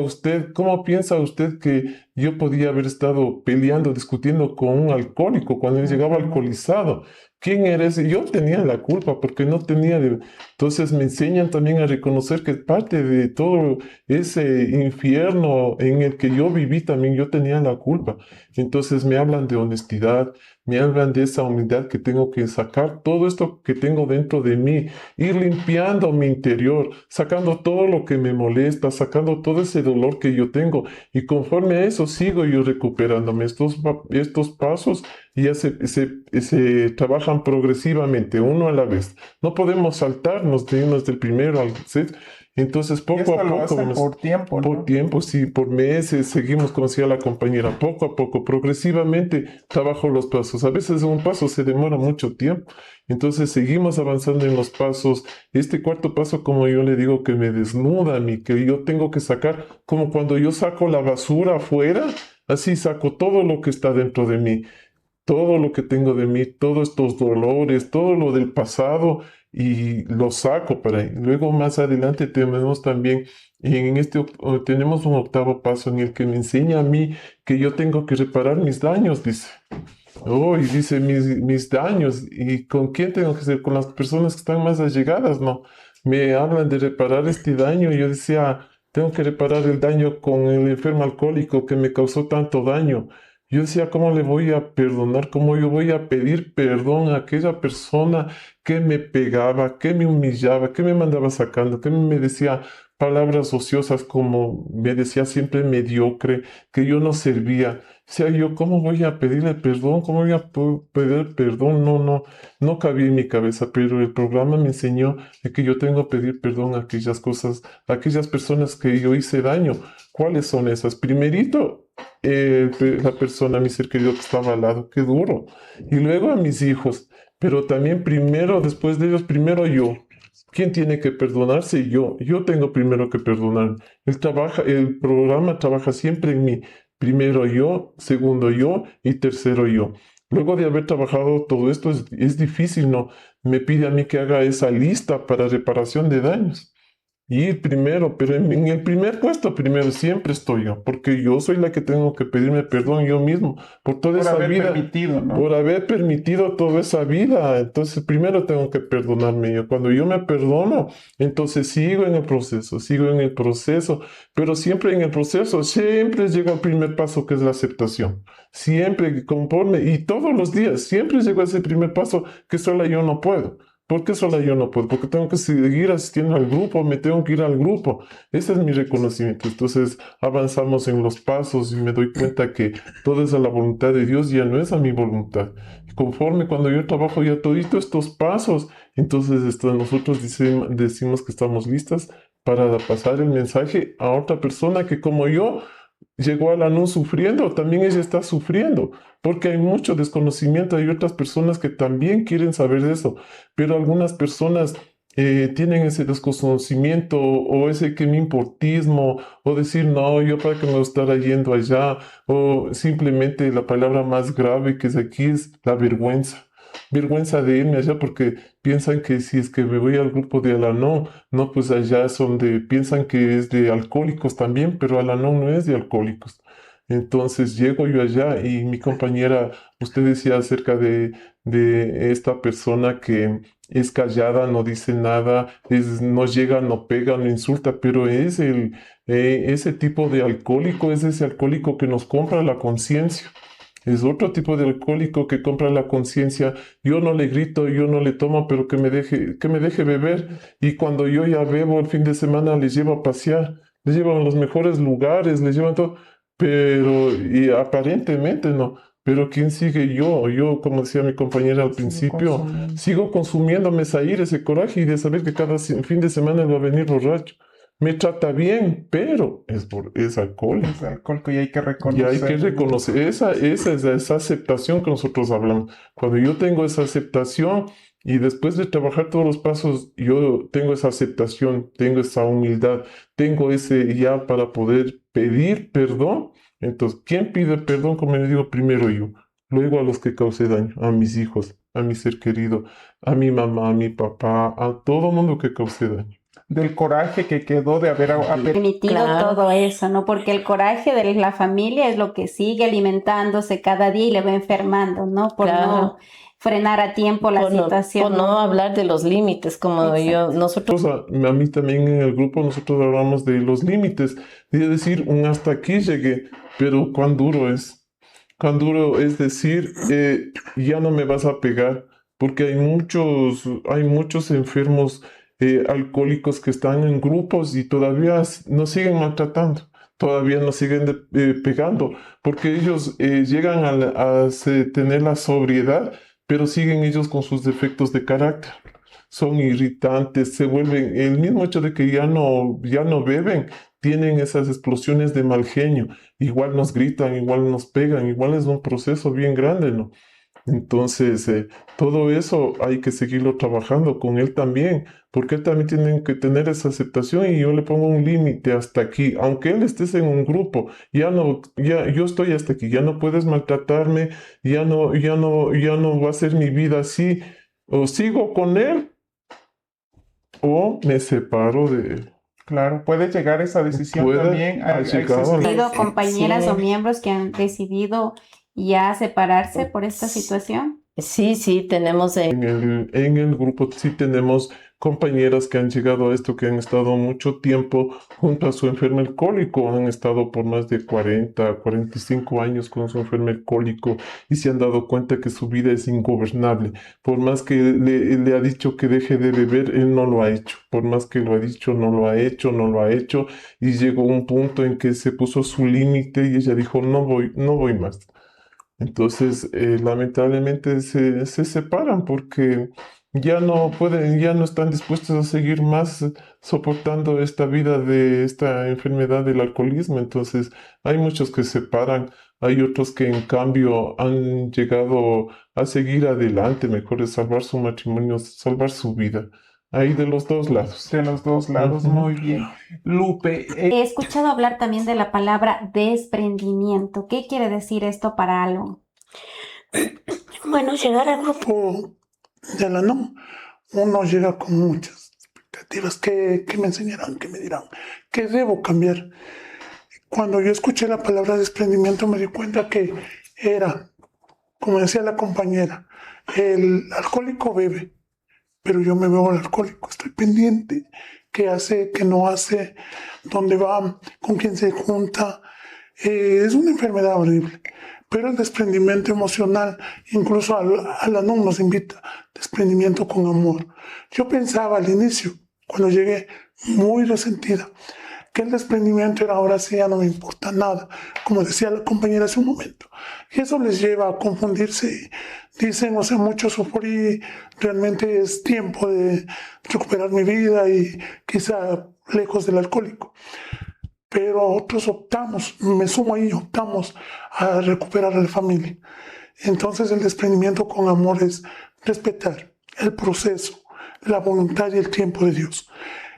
¿cómo piensa usted que yo podía haber estado peleando, discutiendo con un alcohólico cuando él llegaba alcoholizado? ¿Quién era ese? Yo tenía la culpa porque no tenía. Entonces me enseñan también a reconocer que parte de todo ese infierno en el que yo viví también yo tenía la culpa. Entonces me hablan de honestidad, me hablan de esa humildad que tengo que sacar todo esto que tengo dentro de mí, ir limpiando mi interior, sacando todo lo que me molesta, sacando todo ese dolor que yo tengo. Y conforme a eso sigo yo recuperándome. Estos pasos ya se trabajan progresivamente, uno a la vez. No podemos saltarnos de irnos del primero al sexto. Entonces, Y poco esto a lo poco, hacen por tiempo, por ¿no? tiempo, sí, por meses, seguimos, como decía la compañera, poco a poco, progresivamente trabajo los pasos. A veces un paso se demora mucho tiempo, entonces seguimos avanzando en los pasos. Este cuarto paso, como yo le digo, que me desnuda a mí, que yo tengo que sacar, como cuando yo saco la basura afuera, así saco todo lo que está dentro de mí, todo lo que tengo de mí, todos estos dolores, todo lo del pasado y lo saco para ahí. Luego más adelante tenemos también, tenemos un octavo paso en el que me enseña a mí que yo tengo que reparar mis daños, dice. Oh, y dice mis daños. ¿Y con quién tengo que ser? Con las personas que están más allegadas, ¿no? Me hablan de reparar este daño y yo decía, tengo que reparar el daño con el enfermo alcohólico que me causó tanto daño. Yo decía, ¿cómo le voy a perdonar? ¿Cómo yo voy a pedir perdón a aquella persona que me pegaba, que me humillaba, que me mandaba sacando, que me decía palabras ociosas como me decía siempre mediocre, que yo no servía. O sea, yo, ¿cómo voy a pedirle perdón? ¿Cómo voy a pedir perdón? No cabía en mi cabeza, pero el programa me enseñó de que yo tengo que pedir perdón a aquellas cosas, a aquellas personas que yo hice daño. ¿Cuáles son esas? Primerito, la persona, mi ser querido que estaba al lado, qué duro. Y luego a mis hijos, pero también primero, después de ellos, primero yo. ¿Quién tiene que perdonarse? Yo. Yo tengo primero que perdonar. El programa trabaja siempre en mí. Primero yo, segundo yo y tercero yo. Luego de haber trabajado todo esto, es difícil, ¿no? Me pide a mí que haga esa lista para reparación de daños. Y ir primero, pero en el primer puesto primero siempre estoy yo, porque yo soy la que tengo que pedirme perdón yo mismo por toda Por esa haber vida, permitido, ¿no? por haber permitido toda esa vida. Entonces primero tengo que perdonarme yo. Cuando yo me perdono, entonces sigo en el proceso, pero siempre en el proceso, siempre llega el primer paso que es la aceptación. Siempre conforme, y todos los días, siempre llego a ese primer paso que sola yo no puedo. ¿Por qué sola yo no puedo? Porque tengo que seguir asistiendo al grupo, me tengo que ir al grupo. Ese es mi reconocimiento. Entonces avanzamos en los pasos y me doy cuenta que todo es a la voluntad de Dios, ya no es a mi voluntad. Conforme cuando yo trabajo ya todito estos pasos, entonces nosotros decimos que estamos listas para pasar el mensaje a otra persona que como yo llegó a la NU sufriendo, también ella está sufriendo, porque hay mucho desconocimiento, hay otras personas que también quieren saber de eso, pero algunas personas tienen ese desconocimiento o ese que me importismo, o decir, no, yo para qué me voy a estar yendo allá, o simplemente la palabra más grave que es aquí es la vergüenza. Vergüenza de irme allá porque piensan que si es que me voy al grupo de Alanón, no, pues allá es donde piensan que es de alcohólicos también, pero Alanón no es de alcohólicos. Entonces llego yo allá y mi compañera, usted decía acerca de esta persona que es callada, no dice nada, no llega, no pega, no insulta, pero es ese tipo de alcohólico, es ese alcohólico que nos compra la conciencia. Es otro tipo de alcohólico que compra la conciencia. Yo no le grito, yo no le tomo, pero que me deje beber. Y cuando yo ya bebo el fin de semana, les llevo a pasear, les llevo a los mejores lugares, les llevo a todo. Pero, y aparentemente no. Pero ¿quién sigue yo? Yo, como decía mi compañera al principio, sigo consumiéndome esa ira, ese coraje y de saber que cada fin de semana va a venir borracho. Me trata bien, pero es alcohólico. Es alcohólico y hay que Y reconocer. hay que reconocer esa aceptación que nosotros hablamos. Cuando yo tengo esa aceptación y después de trabajar todos los pasos, yo tengo esa aceptación, tengo esa humildad, tengo ese ya para poder pedir perdón. Entonces, ¿quién pide perdón? Como le digo, primero yo, luego a los que causé daño, a mis hijos, a mi ser querido, a mi mamá, a mi papá, a todo mundo que causé daño. Del coraje que quedó de haber Permitido Claro. todo eso, ¿no? Porque el coraje de la familia es lo que sigue alimentándose cada día y le va enfermando, ¿no? Por Claro. no frenar a tiempo la Por no, situación. por no hablar de los límites, como nosotros. A mí también en el grupo nosotros hablamos de los límites, de decir un hasta aquí llegué, pero cuán duro es. Cuán duro es decir, ya no me vas a pegar, porque hay muchos enfermos alcohólicos que están en grupos y todavía nos siguen maltratando, todavía nos siguen pegando, porque ellos llegan tener la sobriedad, pero siguen ellos con sus defectos de carácter. Son irritantes, se vuelven, el mismo hecho de que ya no beben, tienen esas explosiones de mal genio, igual nos gritan, igual nos pegan, igual es un proceso bien grande, ¿no? Entonces, todo eso hay que seguirlo trabajando con él también, porque él también tiene que tener esa aceptación y yo le pongo un límite hasta aquí, aunque él estés en un grupo, yo estoy hasta aquí, ya no puedes maltratarme, ya no va a ser mi vida así, o sigo con él o me separo de él. Claro, puede llegar esa decisión también. Ha llegado a la- ¿Ha habido compañeras Sí. o miembros que han decidido ya separarse por esta situación? Sí, tenemos En el grupo sí tenemos compañeras que han llegado a esto, que han estado mucho tiempo junto a su enfermo alcohólico, han estado por más de 45 años con su enfermo alcohólico y se han dado cuenta que su vida es ingobernable. Por más que le ha dicho que deje de beber, él no lo ha hecho. Por más que lo ha dicho, no lo ha hecho, no lo ha hecho. Y llegó un punto en que se puso su límite y ella dijo, no voy más. Entonces, lamentablemente se separan porque ya no pueden, ya no están dispuestos a seguir más soportando esta vida de esta enfermedad del alcoholismo. Entonces, hay muchos que se separan, hay otros que en cambio han llegado a seguir adelante, mejor es salvar su matrimonio, salvar su vida. Hay de los dos lados. De los dos lados, Ujú. muy bien. Lupe, He escuchado hablar también de la palabra desprendimiento. ¿Qué quiere decir esto para algo? Bueno, llegar al grupo de la NOM, uno llega con muchas expectativas. ¿Qué me enseñarán? ¿Qué me dirán? ¿Qué debo cambiar? Cuando yo escuché la palabra desprendimiento me di cuenta que era, como decía la compañera, el alcohólico bebe, pero yo me veo al alcohólico, estoy pendiente, qué hace, qué no hace, dónde va, con quién se junta. Es una enfermedad horrible, pero el desprendimiento emocional, incluso a la NUM nos invita, desprendimiento con amor. Yo pensaba al inicio, cuando llegué, muy resentida, que el desprendimiento era ahora sí ya no me importa nada, como decía la compañera hace un momento. Y eso les lleva a confundirse. Dicen, o sea, mucho sufrí, realmente es tiempo de recuperar mi vida y quizá lejos del alcohólico. Pero otros optamos, me sumo ahí, optamos a recuperar a la familia. Entonces el desprendimiento con amor es respetar el proceso, la voluntad y el tiempo de Dios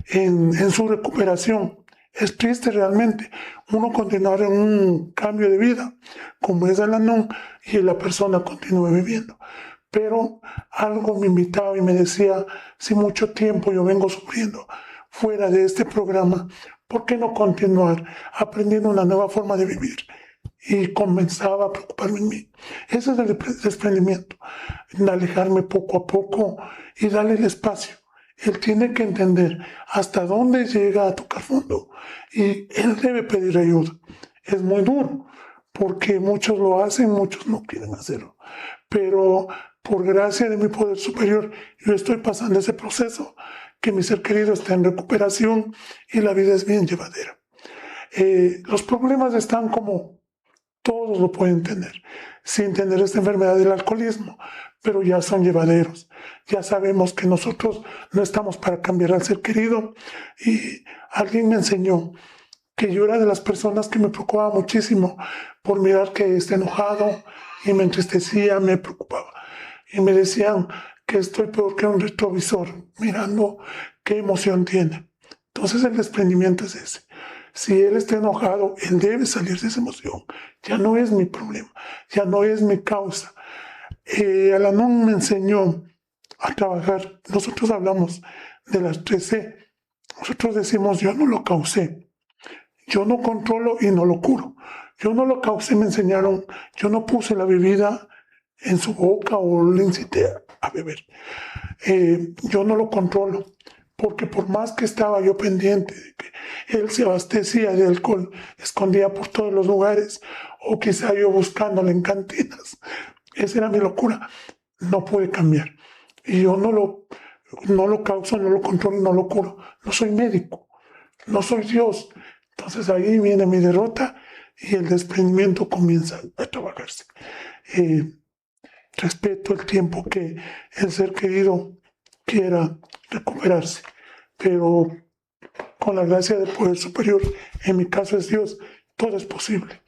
en su recuperación. Es triste realmente uno continuar en un cambio de vida, como es el Anon, y la persona continúe viviendo. Pero algo me invitaba y me decía, si mucho tiempo yo vengo sufriendo fuera de este programa, ¿por qué no continuar aprendiendo una nueva forma de vivir? Y comenzaba a preocuparme en mí. Ese es el desprendimiento, alejarme poco a poco y darle el espacio. Él tiene que entender hasta dónde llega a tocar fondo y él debe pedir ayuda. Es muy duro porque muchos lo hacen, muchos no quieren hacerlo. Pero por gracia de mi poder superior, yo estoy pasando ese proceso, que mi ser querido está en recuperación y la vida es bien llevadera. Los problemas están como todos lo pueden tener, sin tener esta enfermedad del alcoholismo, pero ya son llevaderos. Ya sabemos que nosotros no estamos para cambiar al ser querido. Y alguien me enseñó que yo era de las personas que me preocupaba muchísimo por mirar que esté enojado y me entristecía, me preocupaba. Y me decían que estoy peor que un retrovisor, mirando qué emoción tiene. Entonces el desprendimiento es ese. Si él está enojado, él debe salir de esa emoción. Ya no es mi problema, ya no es mi causa. Alanón me enseñó a trabajar. Nosotros hablamos de las 3C. Nosotros decimos, yo no lo causé. Yo no controlo y no lo curo. Yo no lo causé, me enseñaron. Yo no puse la bebida en su boca o le incité a beber. Yo no lo controlo. Porque por más que estaba yo pendiente de que él se abastecía de alcohol, escondía por todos los lugares, o quizá yo buscándolo en cantinas, esa era mi locura, no pude cambiar. Y yo no lo causo, no lo controlo, no lo curo. No soy médico, no soy Dios. Entonces ahí viene mi derrota y el desprendimiento comienza a trabajarse. Respeto el tiempo que el ser querido quiera recuperarse, pero con la gracia del poder superior, en mi caso es Dios, todo es posible.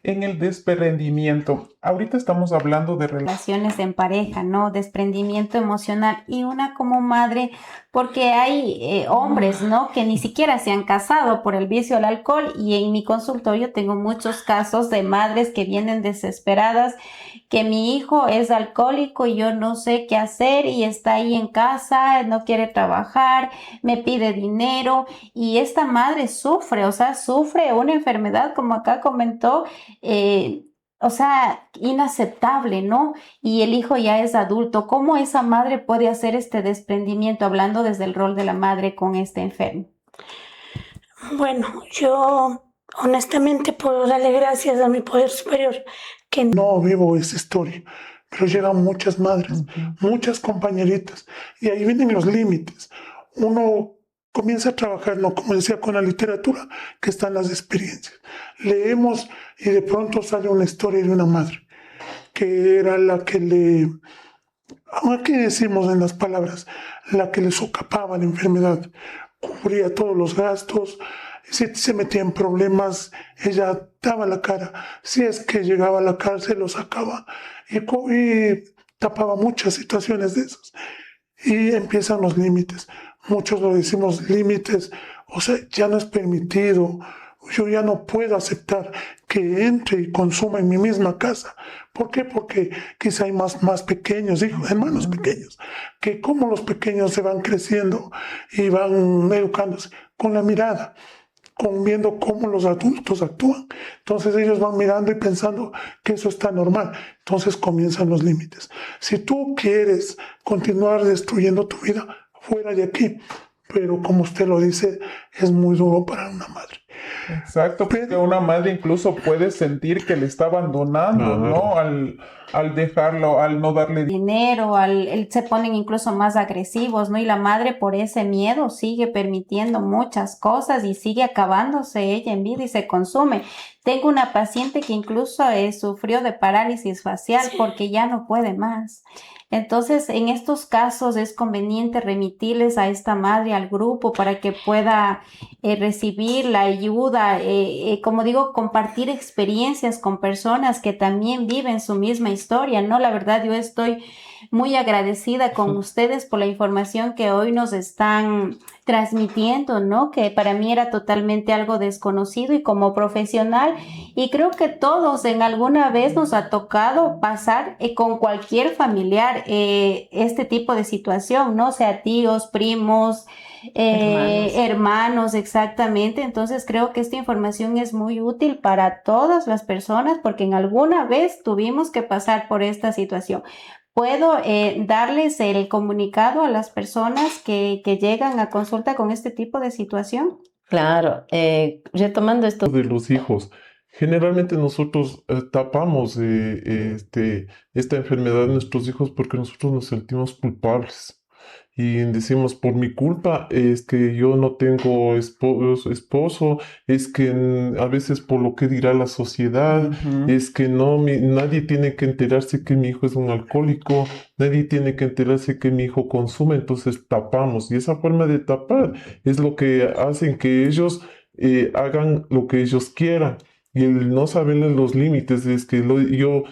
en el desprendimiento, ahorita estamos hablando de Relaciones en pareja, ¿no? Desprendimiento emocional y una como madre, porque hay hombres, ¿no? Que ni siquiera se han casado por el vicio al alcohol y en mi consultorio tengo muchos casos de madres que vienen desesperadas, que mi hijo es alcohólico y yo no sé qué hacer y está ahí en casa, no quiere trabajar, me pide dinero y esta madre sufre, o sea, sufre una enfermedad como acá comentó, o sea, inaceptable, ¿no? Y el hijo ya es adulto. ¿Cómo esa madre puede hacer este desprendimiento, hablando desde el rol de la madre con este enfermo? Bueno, yo honestamente puedo darle gracias a mi poder superior que No vivo esa historia, pero llegan muchas madres, muchas compañeritas, y ahí vienen los límites. Uno comienza a trabajar, no como decía, con la literatura, que están las experiencias. Leemos y de pronto sale una historia de una madre, que era la que le, aquí decimos en las palabras, la que le socapaba la enfermedad, cubría todos los gastos. Si se metía en problemas, ella daba la cara. Si es que llegaba a la cárcel, lo sacaba y tapaba muchas situaciones de esas. Y empiezan los límites. Muchos lo decimos límites, o sea, ya no es permitido. Yo ya no puedo aceptar que entre y consuma en mi misma casa. ¿Por qué? Porque quizá hay más pequeños, hijos, hermanos pequeños, que como los pequeños se van creciendo y van educándose con la mirada, con viendo cómo los adultos actúan. Entonces ellos van mirando y pensando que eso está normal. Entonces comienzan los límites. Si tú quieres continuar destruyendo tu vida, fuera de aquí. Pero como usted lo dice, es muy duro para una madre. Exacto, porque una madre incluso puede sentir que le está abandonando, ¿no? Al dejarlo, al no darle Dinero, se ponen incluso más agresivos, ¿no? Y la madre por ese miedo sigue permitiendo muchas cosas y sigue acabándose ella en vida y se consume. Tengo una paciente que incluso sufrió de parálisis facial porque ya no puede más. Entonces, en estos casos es conveniente remitirles a esta madre al grupo para que pueda recibir la ayuda, como digo, compartir experiencias con personas que también viven su misma historia, ¿no? La verdad, yo estoy muy agradecida con ustedes por la información que hoy nos están transmitiendo, ¿no? Que para mí era totalmente algo desconocido y como profesional, y creo que todos en alguna vez nos ha tocado pasar con cualquier familiar este tipo de situación, ¿no? O sea, tíos, primos, hermanos, exactamente. Entonces creo que esta información es muy útil para todas las personas porque en alguna vez tuvimos que pasar por esta situación. ¿Puedo darles el comunicado a las personas que llegan a consulta con este tipo de situación? Claro, retomando esto, de los hijos. Generalmente nosotros tapamos esta enfermedad de nuestros hijos porque nosotros nos sentimos culpables. Y decimos, por mi culpa es que yo no tengo esposo, es que a veces por lo que dirá la sociedad, es que no, nadie tiene que enterarse que mi hijo es un alcohólico, nadie tiene que enterarse que mi hijo consume, entonces tapamos. Y esa forma de tapar es lo que hacen que ellos hagan lo que ellos quieran. Y el no saberle los límites es que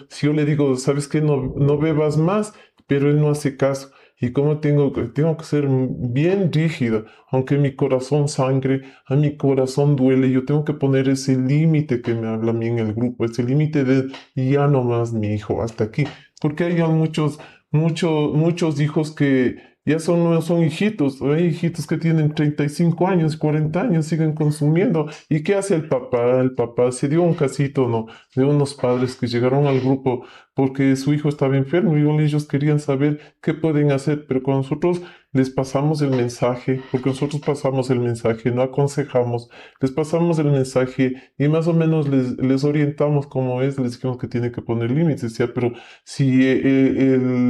si yo le digo, ¿sabes qué? No bebas más, pero él no hace caso. Y como tengo que ser bien rígida, aunque mi corazón sangre, a mi corazón duele, yo tengo que poner ese límite que me habla a mí en el grupo, ese límite de ya no más mi hijo, hasta aquí. Porque hay muchos hijos que ya no son hijitos, hay hijitos que tienen 35 años, 40 años, siguen consumiendo. ¿Y qué hace el papá? El papá se dio un casito, ¿no? De unos padres que llegaron al grupo porque su hijo estaba enfermo y ellos querían saber qué pueden hacer, pero con nosotros les pasamos el mensaje, porque nosotros pasamos el mensaje, no aconsejamos, les pasamos el mensaje y más o menos les orientamos cómo es, les dijimos que tiene que poner límites, decía, pero si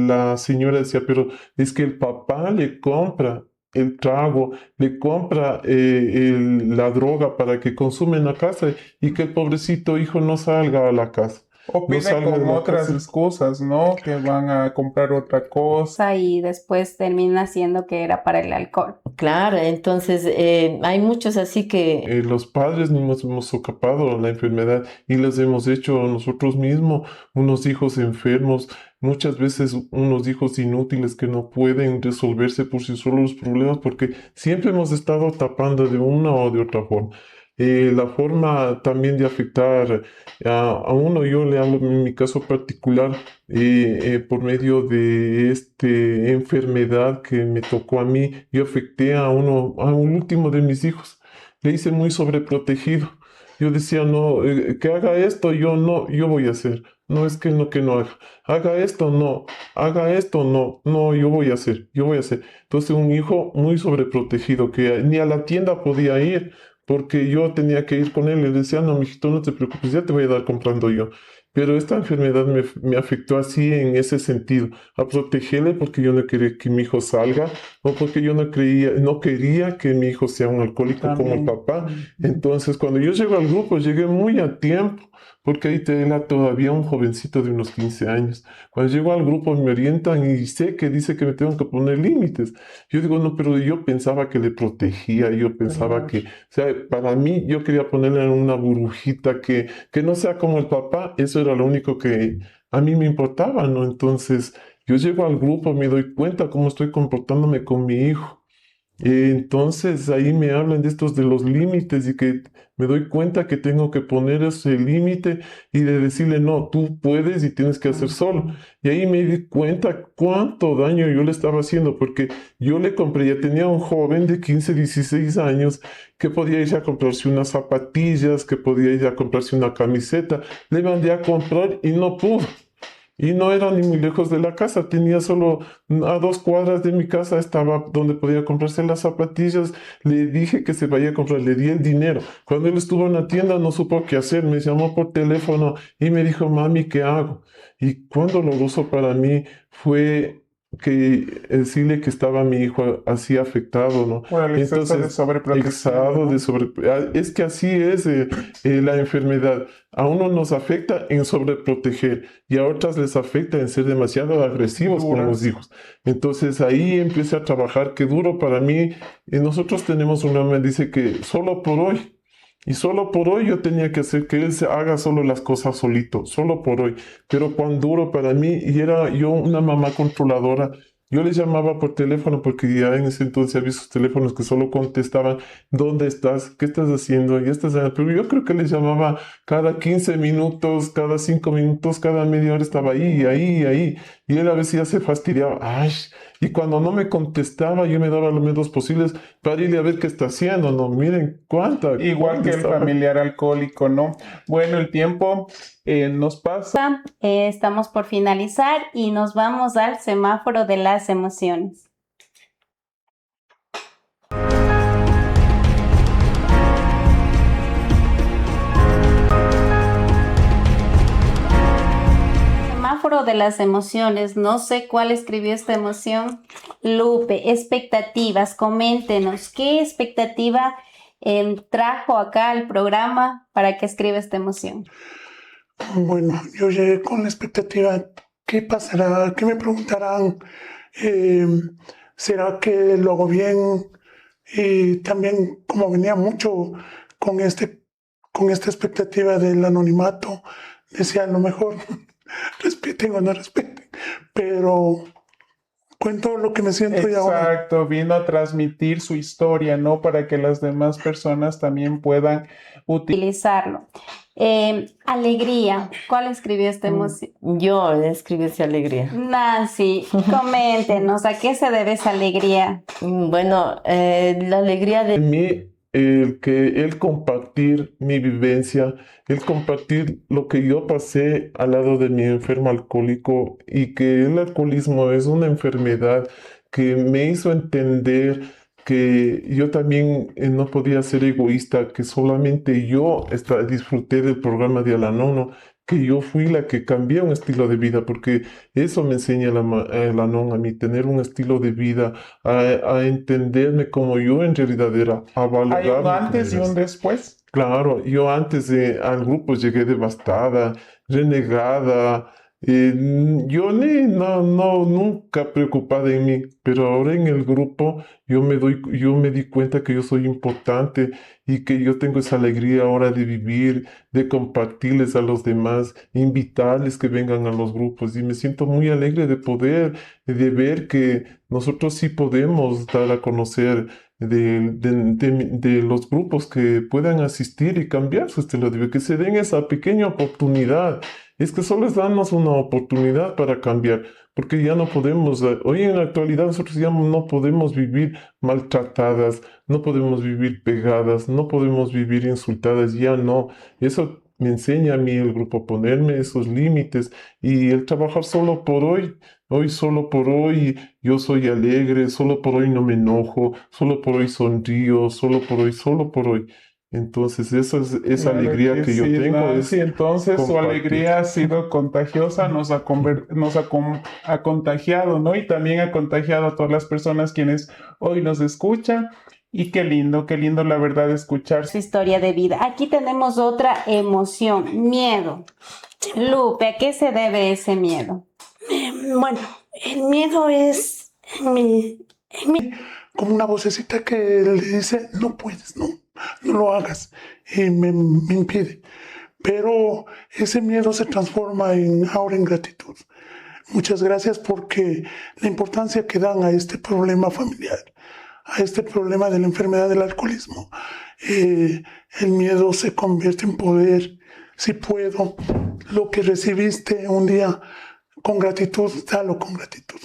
la señora decía, pero es que el papá le compra el trago, le compra la droga para que consume en la casa y que el pobrecito hijo no salga a la casa. O piden con otras excusas, ¿no? Que van a comprar otra cosa. Y después termina siendo que era para el alcohol. claro, entonces hay muchos así que Los padres mismos hemos socapado la enfermedad y les hemos hecho nosotros mismos unos hijos enfermos, muchas veces unos hijos inútiles que no pueden resolverse por sí solos los problemas porque siempre hemos estado tapando de una o de otra forma. La forma también de afectar a uno, yo le hablo en mi caso particular, por medio de esta enfermedad que me tocó a mí, yo afecté a un último de mis hijos, le hice muy sobreprotegido. yo decía, no, que haga esto, yo no, yo voy a hacer. No es que no haga. Haga esto, no. Haga esto, no. No, yo voy a hacer, yo voy a hacer. Entonces un hijo muy sobreprotegido que ni a la tienda podía ir porque yo tenía que ir con él. Le decía, no, mijito, no te preocupes, ya te voy a dar comprando yo. Pero esta enfermedad me afectó así en ese sentido, a protegerle porque yo no quería que mi hijo salga o porque yo no quería que mi hijo sea un alcohólico como el También. papá. Entonces, cuando yo llego al grupo, llegué muy a tiempo, porque ahí era todavía un jovencito de unos 15 años. Cuando llego al grupo me orientan y sé que dice que me tengo que poner límites. Yo digo, no, pero yo pensaba que le protegía, yo pensaba Claro. que, o sea, para mí yo quería ponerle en una burbujita que no sea como el papá, eso era lo único que a mí me importaba, ¿no? Entonces, yo llego al grupo, me doy cuenta cómo estoy comportándome con mi hijo. Entonces ahí me hablan de estos de los límites y que me doy cuenta que tengo que poner ese límite y de decirle, no, tú puedes y tienes que hacer solo. Y ahí me di cuenta cuánto daño yo le estaba haciendo, porque yo le compré, ya tenía un joven de 15, 16 años que podía ir a comprarse unas zapatillas, que podía ir a comprarse una camiseta. Le mandé a comprar y no pudo. Y no era ni muy lejos de la casa, tenía solo a 2 cuadras de mi casa, estaba donde podía comprarse las zapatillas. Le dije que se vaya a comprar, le di el dinero. Cuando él estuvo en la tienda no supo qué hacer, me llamó por teléfono y me dijo, mami, ¿qué hago? Y cuán doloroso para mí fue que decirle que estaba mi hijo así afectado, ¿no? Por el exceso de Entonces, sobreprotección, ¿no? es que así es la enfermedad. A uno nos afecta en sobreproteger y a otras les afecta en ser demasiado agresivos con los Duras. hijos. Entonces ahí empecé a trabajar, qué duro para mí. Nosotros tenemos una me dice que solo por hoy. Y solo por hoy yo tenía que hacer que él se haga solo las cosas solito, solo por hoy. Pero cuán duro para mí, y era yo una mamá controladora. Yo le llamaba por teléfono porque ya en ese entonces había esos teléfonos que solo contestaban, ¿dónde estás? ¿Qué estás haciendo? Ya estás. Pero yo creo que le llamaba cada 15 minutos, cada 5 minutos, cada media hora estaba ahí, ahí, ahí. Y él a veces ya se fastidiaba. ¡Ay! Y cuando no me contestaba, yo me daba los medios posibles para irle a ver qué está haciendo, ¿no? Miren Igual cuánto que el estaba. familiar alcohólico, ¿no? Bueno, el tiempo nos pasa. Estamos por finalizar y nos vamos al semáforo de las emociones. Semáforo de las emociones. No sé cuál escribió esta emoción. Lupe, expectativas. Coméntenos qué expectativa trajo acá al programa para que escriba esta emoción. Bueno, yo llegué con la expectativa, ¿qué pasará? ¿Qué me preguntarán? Eh, ¿Será que lo hago bien? Y también, como venía mucho con esta expectativa del anonimato, decía, a lo mejor respeten o no respeten, pero cuento lo que me siento y ahora. Exacto, vino a transmitir su historia, ¿no? Para que las demás personas también puedan Utilizarlo. Alegría. ¿Cuál escribió esta emoción? Yo escribí esa alegría. Nancy, coméntenos, ¿a qué se debe esa alegría? Bueno, la alegría de En mí, el compartir mi vivencia, el compartir lo que yo pasé al lado de mi enfermo alcohólico y que el alcoholismo es una enfermedad que me hizo entender que yo también no podía ser egoísta, que solamente yo disfruté del programa de Al-Anon, que yo fui la que cambié un estilo de vida, porque eso me enseña el Anon a mí, tener un estilo de vida, a entenderme como yo en realidad era, a Hay un valorarme como antes y era. un después. Claro, yo antes al grupo llegué devastada, renegada, yo nunca preocupada en mí, pero ahora en el grupo yo me di cuenta que yo soy importante y que yo tengo esa alegría ahora de vivir, de compartirles a los demás, invitarles que vengan a los grupos y me siento muy alegre de poder, de ver que nosotros sí podemos dar a conocer de los grupos que puedan asistir y cambiar su estilo de vida, que se den esa pequeña oportunidad. Es que solo es darnos una oportunidad para cambiar, porque ya no podemos, hoy en la actualidad nosotros ya no podemos vivir maltratadas, no podemos vivir pegadas, no podemos vivir insultadas, ya no. Eso me enseña a mí el grupo a ponerme esos límites y el trabajar solo por hoy. Hoy solo por hoy yo soy alegre, solo por hoy no me enojo, solo por hoy sonrío, solo por hoy. Entonces esa Claro alegría que que yo sí, tengo Nancy. es Entonces su compartir. alegría ha sido contagiosa, ha contagiado, ¿no? Y también ha contagiado a todas las personas quienes hoy nos escuchan. Y qué lindo la verdad escuchar. Su historia de vida. Aquí tenemos otra emoción, miedo. Lupe, ¿a qué se debe ese miedo? Bueno, el miedo es Como una vocecita que le dice, no puedes, no lo hagas, y me impide. Pero ese miedo se transforma ahora en gratitud. Muchas gracias porque la importancia que dan a este problema familiar, a este problema de la enfermedad del alcoholismo, el miedo se convierte en poder. Si puedo, lo que recibiste un día con gratitud, dalo con gratitud.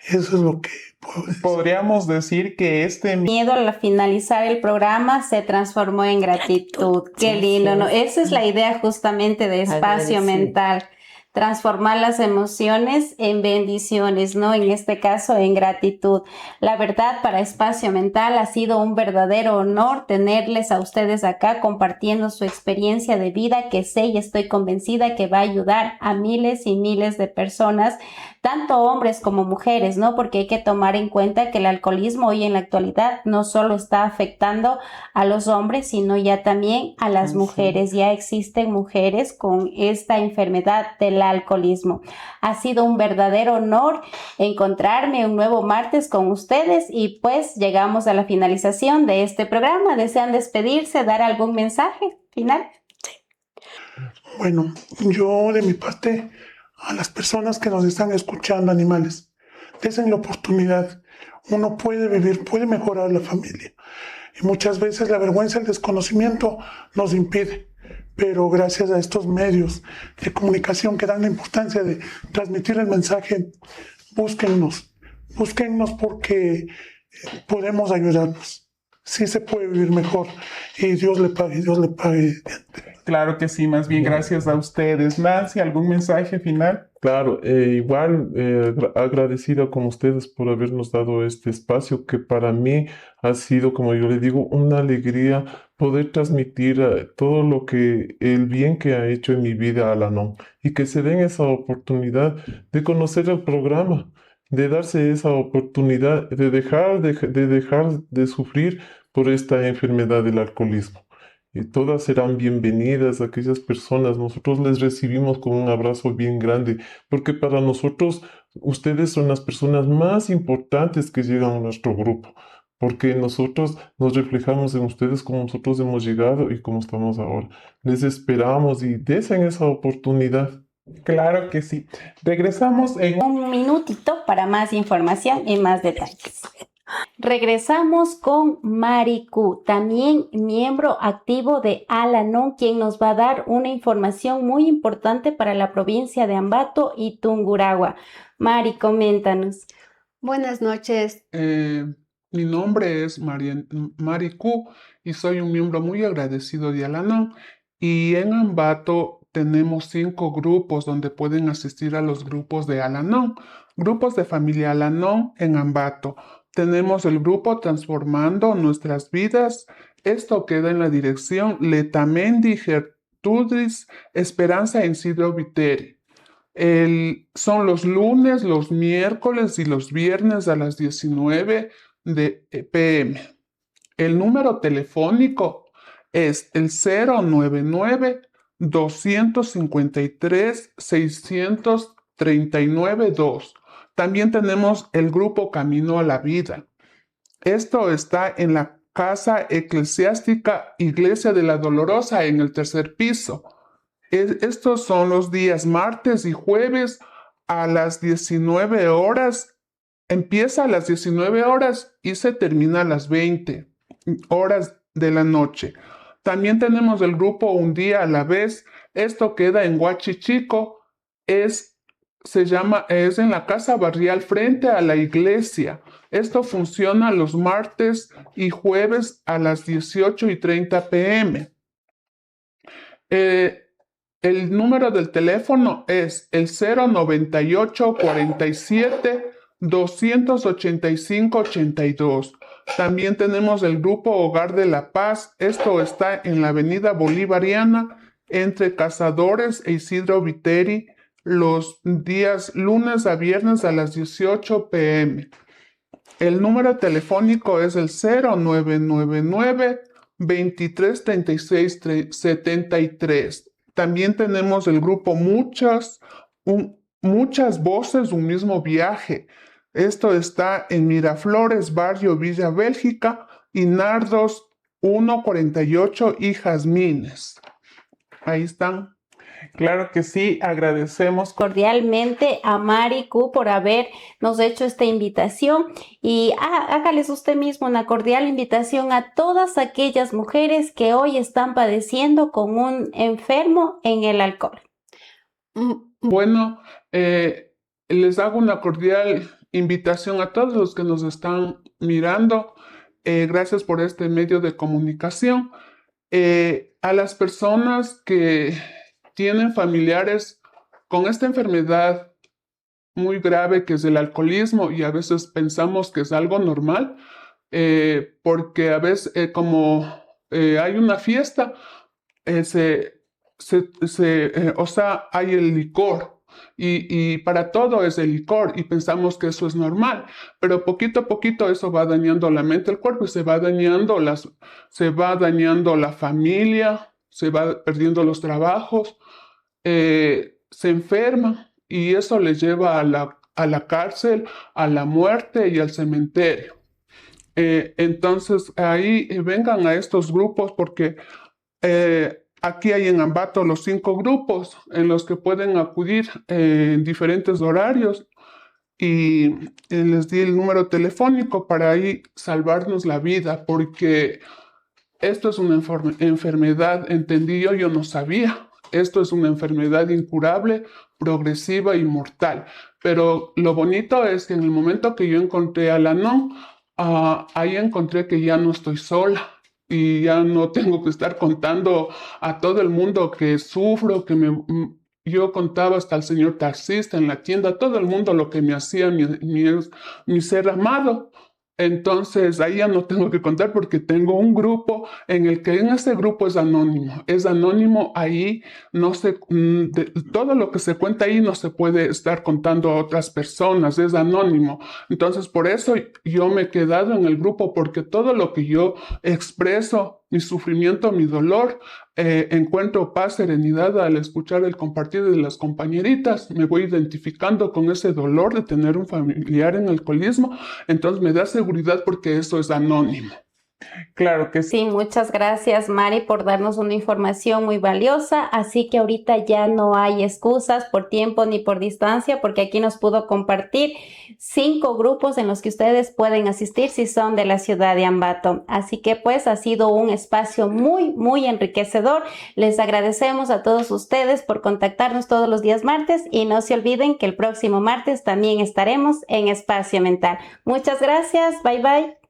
Eso es lo que puedo decir. Podríamos decir que este Miedo al finalizar el programa se transformó en gratitud. Qué lindo, ¿no? Esa es la idea justamente de Espacio Agradecido. Mental. Transformar las emociones en bendiciones, ¿no? En este caso, en gratitud. La verdad, para Espacio Mental ha sido un verdadero honor tenerles a ustedes acá compartiendo su experiencia de vida que sé y estoy convencida que va a ayudar a miles y miles de personas, tanto hombres como mujeres, ¿no? Porque hay que tomar en cuenta que el alcoholismo hoy en la actualidad no solo está afectando a los hombres, sino ya también a las mujeres. Ya existen mujeres con esta enfermedad del alcoholismo. Ha sido un verdadero honor encontrarme un nuevo martes con ustedes y pues llegamos a la finalización de este programa. ¿Desean despedirse, dar algún mensaje final? Bueno, yo de mi parte, a las personas que nos están escuchando, animales, desen la oportunidad. Uno puede vivir, puede mejorar la familia. Y muchas veces la vergüenza, el desconocimiento nos impide. Pero gracias a estos medios de comunicación que dan la importancia de transmitir el mensaje, búsquennos porque podemos ayudarnos. Sí se puede vivir mejor y Dios le pague. Claro que sí, más bien gracias a ustedes. Nancy, ¿algún mensaje final? Claro, igual agradecido con ustedes por habernos dado este espacio que para mí ha sido, como yo le digo, una alegría poder transmitir todo lo que, el bien que ha hecho en mi vida Al-Anon y que se den esa oportunidad de conocer el programa, de darse esa oportunidad de dejar de sufrir por esta enfermedad del alcoholismo. Y todas serán bienvenidas aquellas personas. Nosotros les recibimos con un abrazo bien grande, porque para nosotros ustedes son las personas más importantes que llegan a nuestro grupo, porque nosotros nos reflejamos en ustedes como nosotros hemos llegado y como estamos ahora. Les esperamos y desen esa oportunidad. Claro que sí. Regresamos en Un minutito para más información y más detalles. Regresamos con Maricu, también miembro activo de Al-Anon, quien nos va a dar una información muy importante para la provincia de Ambato y Tungurahua. Mari, coméntanos. Buenas noches. Mi nombre es Maricu y soy un miembro muy agradecido de Al-Anon. Y en Ambato tenemos 5 grupos donde pueden asistir a los grupos de Al-Anon, grupos de familia Al-Anon en Ambato. Tenemos el grupo Transformando Nuestras Vidas. Esto queda en la dirección Letamendi Gertrudis Esperanza en Isidro Viteri. Son los lunes, los miércoles y los viernes a las 19 p.m. El número telefónico es el 099-253-639-2. También tenemos el grupo Camino a la Vida. Esto está en la Casa Eclesiástica Iglesia de la Dolorosa en el 3er piso. Estos son los días martes y jueves a las 19 horas empieza a las 19 horas y se termina a las 20 horas de la noche. También tenemos el grupo Un Día a la Vez. Esto queda en Huachichico. Es en la casa barrial frente a la iglesia. Esto funciona los martes y jueves a las 18:30 p.m. El número del teléfono es el 098 47 285 82. También tenemos el grupo Hogar de la Paz. Esto está en la avenida Bolivariana entre Cazadores e Isidro Viteri, los días lunes a viernes a las 18 p.m. El número telefónico es el 0999 2336 73. También tenemos el grupo Muchas Voces, un mismo viaje. Esto está en Miraflores, barrio Villa Bélgica, y Nardos 148 y Jazmines. Ahí están. Claro que sí, agradecemos Cordialmente a Mari Q por habernos hecho esta invitación y hágales usted mismo una cordial invitación a todas aquellas mujeres que hoy están padeciendo con un enfermo en el alcohol. Bueno, les hago una cordial invitación a todos los que nos están mirando. Gracias por este medio de comunicación. A las personas que tienen familiares con esta enfermedad muy grave que es el alcoholismo, y a veces pensamos que es algo normal, porque a veces como hay una fiesta, hay el licor. Y para todo es el licor y pensamos que eso es normal, pero poquito a poquito eso va dañando la mente, el cuerpo, y se va dañando la familia, se va perdiendo los trabajos, se enferma y eso les lleva a la cárcel, a la muerte y al cementerio. Entonces ahí vengan a estos grupos porque aquí hay en Ambato los 5 grupos en los que pueden acudir en diferentes horarios, y les di el número telefónico para ahí salvarnos la vida, porque esto es una enfermedad, entendí yo no sabía. Esto es una enfermedad incurable, progresiva y mortal. Pero lo bonito es que en el momento que yo encontré a Alanon, ahí encontré que ya no estoy sola. Y ya no tengo que estar contando a todo el mundo que sufro, yo contaba hasta al señor taxista en la tienda, todo el mundo lo que me hacía mi ser amado. Entonces ahí ya no tengo que contar porque tengo un grupo en ese grupo es anónimo, ahí no todo lo que se cuenta ahí no se puede estar contando a otras personas, es anónimo. Entonces por eso yo me he quedado en el grupo, porque todo lo que yo expreso, mi sufrimiento, mi dolor, encuentro paz, serenidad al escuchar el compartir de las compañeritas. Me voy identificando con ese dolor de tener un familiar en alcoholismo, entonces me da seguridad porque eso es anónimo. Claro que sí. Sí, muchas gracias, Mari, por darnos una información muy valiosa. Así que ahorita ya no hay excusas por tiempo ni por distancia, porque aquí nos pudo compartir 5 grupos en los que ustedes pueden asistir si son de la ciudad de Ambato. Así que pues ha sido un espacio muy, muy enriquecedor. Les agradecemos a todos ustedes por contactarnos todos los días martes, y no se olviden que el próximo martes también estaremos en Espacio Mental. Muchas gracias. Bye, bye.